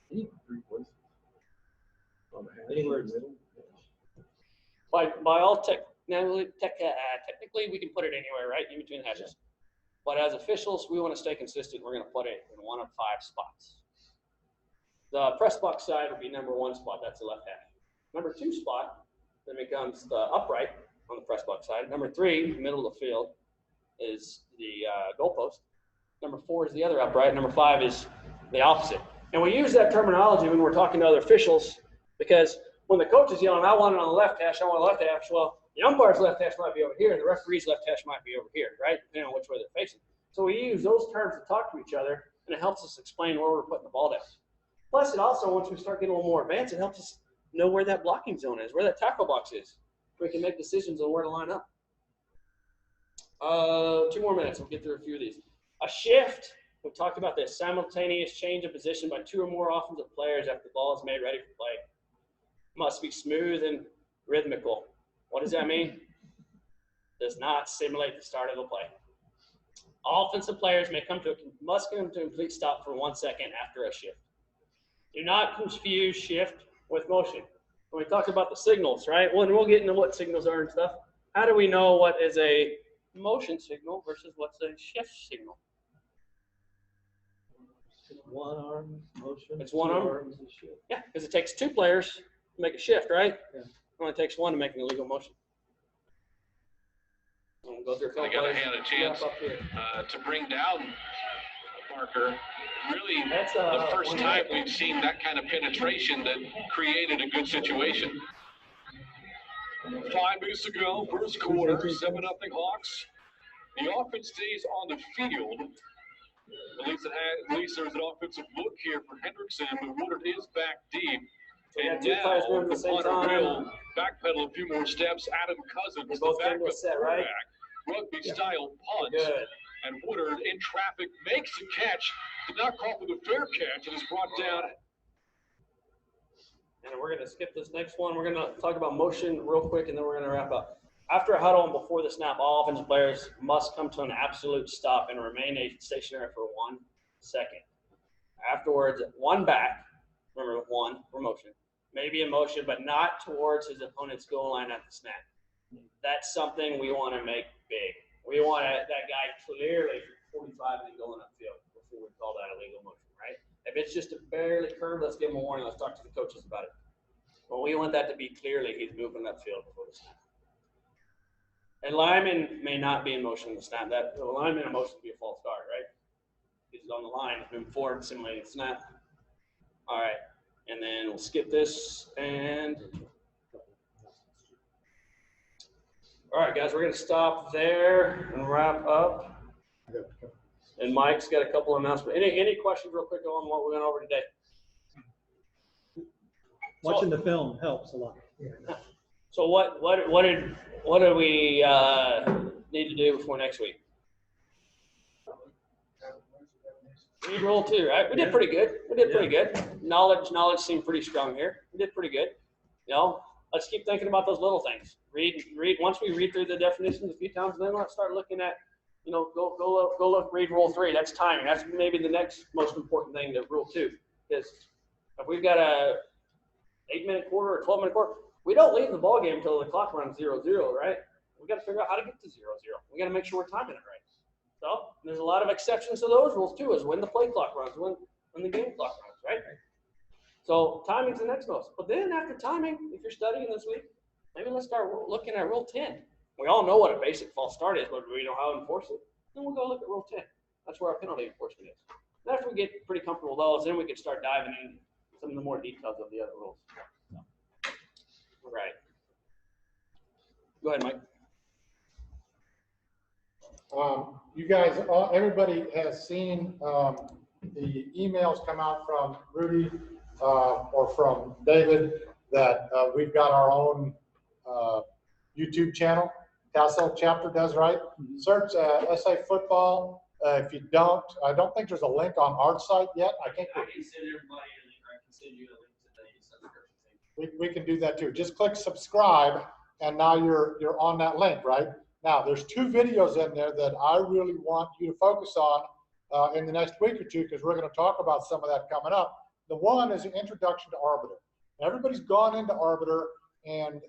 3 places. Anywhere. By all technically, we can put it anywhere, right, in between the hashes. But as officials, we want to stay consistent. We're going to put it in 1 of 5 spots. The press box side would be number 1 spot. That's the left hash. Number 2 spot then becomes the upright on the press box side. Number 3, middle of the field, is the goalpost. Number 4 is the other upright. Number 5 is the opposite. And we use that terminology when we're talking to other officials because when the coach is yelling, I want it on the left hash, I want a left hash, well, the umpire's left hash might be over here, and the referee's left hash might be over here, right? Depending on which way they're facing. So we use those terms to talk to each other, and it helps us explain where we're putting the ball down. Plus, it also, once we start getting a little more advanced, it helps us know where that blocking zone is, where that tackle box is. We can make decisions on where to line up. 2 more minutes. We'll get through a few of these. A shift. We talked about this. Simultaneous change of position by 2 or more offensive players after the ball is made ready for play. Must be smooth and rhythmical. What does that mean? Does not simulate the start of the play. Offensive players must come to a complete stop for 1 second after a shift. Do not confuse shift with motion. When we talk about the signals, right? Well, and we'll get into what signals are and stuff. How do we know what is a motion signal versus what's a shift signal? One arm motion. It's 1 arm. Arms and shift. Yeah, because it takes 2 players to make a shift, right? Yeah. It only takes 1 to make an illegal motion. We'll go through a couple I got to plays. hand a chance to bring down Parker. Really, the first time we've seen that kind of penetration that created a good situation. 5 minutes to go, first quarter, 7-0 Hawks. The offense stays on the field. At least there's an offensive look here for Hendrickson, but Woodard is back deep. And now the punter will backpedal a few more steps. Adam Cousins, the backup quarterback, rugby-style punt. Good. And Woodard in traffic makes the catch. Did not call for the fair catch and is brought down. And we're going to skip this next one. We're going to talk about motion real quick, and then we're going to wrap up. After a huddle and before the snap, all offensive players must come to an absolute stop and remain stationary for 1 second. Afterwards, one back, remember one for motion, maybe in motion, but not towards his opponent's goal line at the snap. That's something we want to make big. We want that guy clearly 45 and going upfield before we call that a legal motion, right? If it's just a barely curve, let's give him a warning. Let's talk to the coaches about it. But we want that to be clearly he's moving upfield before the snap. And lineman may not be in motion in the snap. That the lineman in motion would be a false start, right? He's on the line, moving forward, simulating the snap. All right, and then we'll skip this and. All right, guys, we're gonna stop there and wrap up. And Mike's got a couple of announcements. Any questions real quick on what we went over today? Watching the film helps a lot. So what do we need to do before next week? Read rule 2, right? We did pretty good. Knowledge seemed pretty strong here. We did pretty good. You know, let's keep thinking about those little things. Read. Once we read through the definitions a few times, then let's start looking at, you know, go look, read rule 3. That's timing. That's maybe the next most important thing to rule 2. Because if we've got a 8-minute quarter or 12-minute quarter, we don't leave the ball game until the clock runs 0-0, right? We got to figure out how to get to 0-0. We got to make sure we're timing it right. So there's a lot of exceptions to those rules too, is when the play clock runs, when the game clock runs, right? So timing's the next most. But then after timing, if you're studying this week, maybe let's start looking at rule 10. We all know what a basic false start is, but we know how to enforce it. Then we'll go look at rule 10. That's where our penalty enforcement is. And after we get pretty comfortable with those, then we can start diving into some of the more details of the other rules. All right. Go ahead, Mike. You guys, everybody has seen the emails come out from Rudy or from David that we've got our own YouTube channel. Untitled Chapter does, right? Search SA Football. If you don't, I don't think there's a link on our site yet. I can send everybody a link. I can send you a link to the subscription. We can do that too. Just click subscribe, and now you're on that link, right? Now, there's 2 videos in there that I really want you to focus on in the next week or 2, because we're going to talk about some of that coming up. The one is an introduction to Arbiter. Everybody's gone into Arbiter, and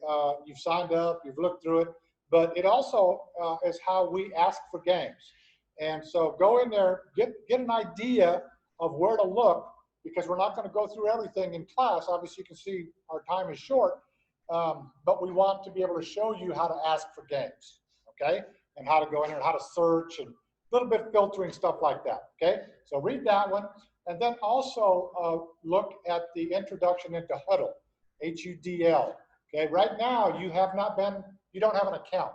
you've signed up, you've looked through it, but it also is how we ask for games. And so go in there, get an idea of where to look, because we're not going to go through everything in class. Obviously, you can see our time is short, but we want to be able to show you how to ask for games. Okay, and how to go in there and how to search and a little bit of filtering, stuff like that. Okay, so read that one, and then also look at the introduction into Huddle, HUDL. Okay, right now you don't have an account,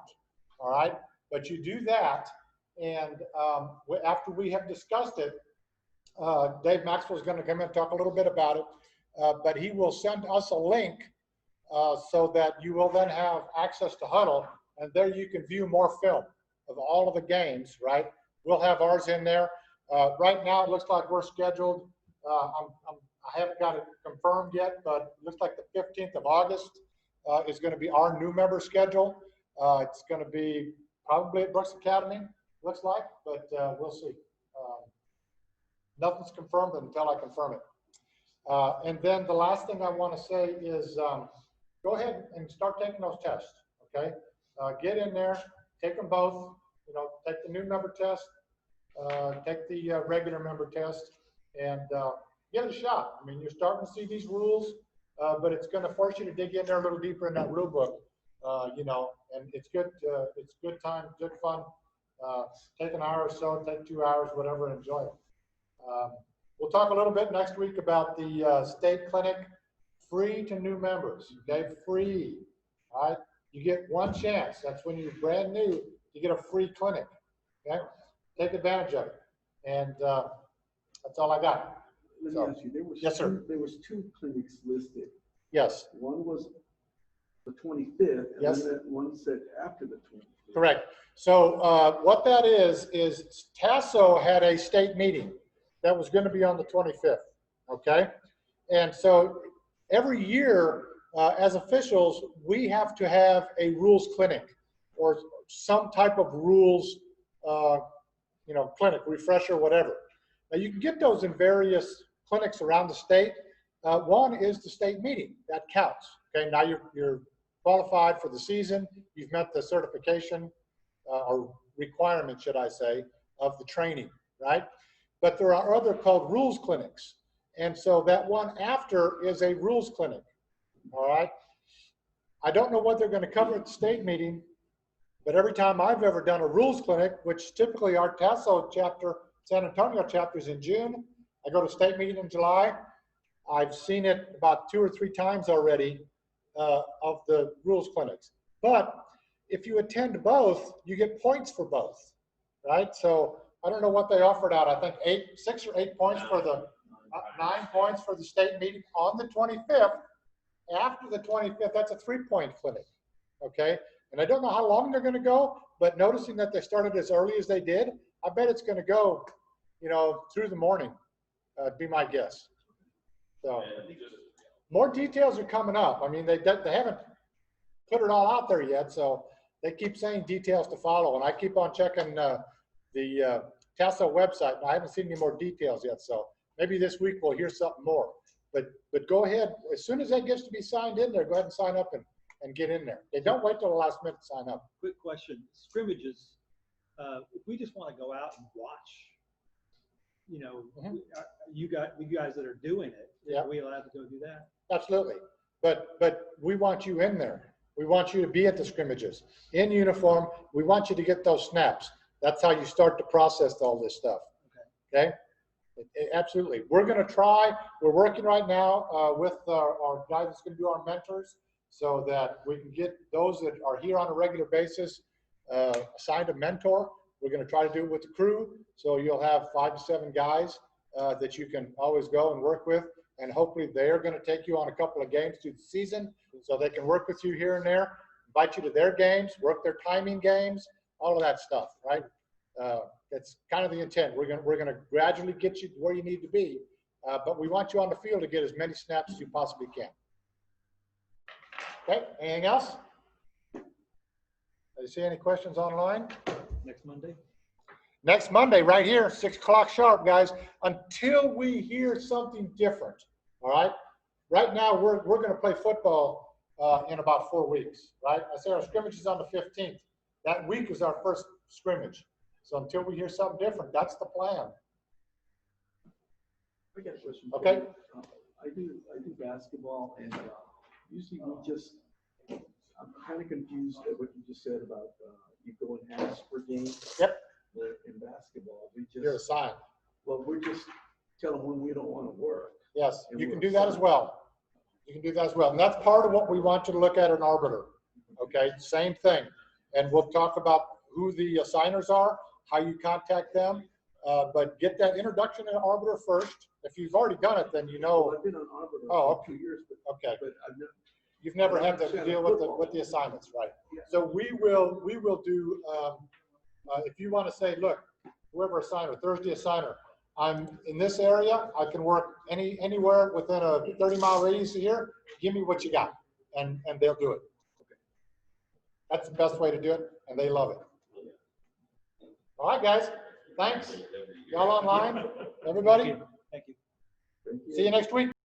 all right, but you do that, and after we have discussed it, Dave Maxwell is going to come in and talk a little bit about it, but he will send us a link so that you will then have access to Huddle. And there you can view more film of all of the games, right? We'll have ours in there. Right now, it looks like we're scheduled. I haven't got it confirmed yet, but it looks like the 15th of August is going to be our new member schedule. It's going to be probably at Brooks Academy, looks like, but we'll see. Nothing's confirmed until I confirm it. And then the last thing I want to say is go ahead and start taking those tests, okay? Get in there, take them both, you know, take the new member test, take the regular member test, and give it a shot. I mean, you're starting to see these rules, but it's going to force you to dig in there a little deeper in that rule book, you know, and it's good time, good fun. Take an hour or so, take 2 hours, whatever, enjoy it. We'll talk a little bit next week about the state clinic, free to new members, okay, free, all right? You get one chance. That's when you're brand new, you get a free clinic, okay? Take advantage of it. And that's all I got. Let me ask you, there was 2 clinics listed. Yes. One was the 25th, and yes. then one said after the 25th. Correct. So what that is TASO had a state meeting that was going to be on the 25th, okay? And so every year, as officials, we have to have a rules clinic. or some type of rules, clinic, refresher, whatever. Now you can get those in various clinics around the state. One is the state meeting, that counts. Okay, now you're qualified for the season. You've met the certification or requirement, should I say, of the training, right? But there are other called rules clinics. And so that one after is a rules clinic, all right? I don't know what they're going to cover at the state meeting, but every time I've ever done a rules clinic, which typically our TASO chapter, San Antonio chapter is in June, I go to state meeting in July. I've seen it about 2 or 3 times already of the rules clinics. But if you attend both, you get points for both, right? So I don't know what they offered out. I think 6 or 8 points for the 9 points for the state meeting on the 25th. After the 25th, that's a 3-point clinic, okay? And I don't know how long they're going to go, but noticing that they started as early as they did, I bet it's going to go, through the morning, be my guess. So more details are coming up. I mean, they haven't put it all out there yet, so they keep saying details to follow, and I keep on checking the TASO website, and I haven't seen any more details yet, so maybe this week we'll hear something more. But go ahead, as soon as that gets to be signed in there, go ahead and sign up and get in there. They don't wait till the last minute to sign up. Quick question, scrimmages, if we just want to go out and watch, you guys that are doing it, are we allowed to go do that? Absolutely. But we want you in there. We want you to be at the scrimmages in uniform. We want you to get those snaps. That's how you start to process all this stuff. Okay? Absolutely. We're going to try. We're working right now with our guy that's going to do our mentors so that we can get those that are here on a regular basis assigned a mentor. We're going to try to do it with the crew. So you'll have 5 to 7 guys that you can always go and work with. And hopefully they're going to take you on a couple of games through the season so they can work with you here and there, invite you to their games, work their timing games, all of that stuff, right? That's kind of the intent. We're going to gradually get you to where you need to be, but we want you on the field to get as many snaps as you possibly can. Okay, anything else? Do you see any questions online? Next Monday? Next Monday, right here, 6 o'clock sharp, guys, until we hear something different, all right? Right now, we're going to play football in about 4 weeks, right? I say our scrimmage is on the 15th. That week is our first scrimmage. So until we hear something different, that's the plan. I got a question. Okay. I do basketball, and usually I'm kind of confused at what you just said about you go in halves per game. Yep. In basketball, you're assigned. Well, we're just telling when we don't want to work. Yes, you can do that as well. You can do that as well, and that's part of what we want you to look at an arbiter. Okay, same thing, and we'll talk about who the assigners are, how you contact them, but get that introduction to an arbiter first. If you've already done it, then you know. Well, I've been an arbiter for 2 years, okay. But I've never. You've never had to deal with the assignments, right? Yeah. So we will do. If you want to say, look, whoever assigner, Thursday assigner, I'm in this area. I can work anywhere within a 30-mile radius here. Give me what you got, and they'll do it. Okay. That's the best way to do it, and they love it. All right, guys. Thanks. Y'all online? Everybody? Thank you. See you next week.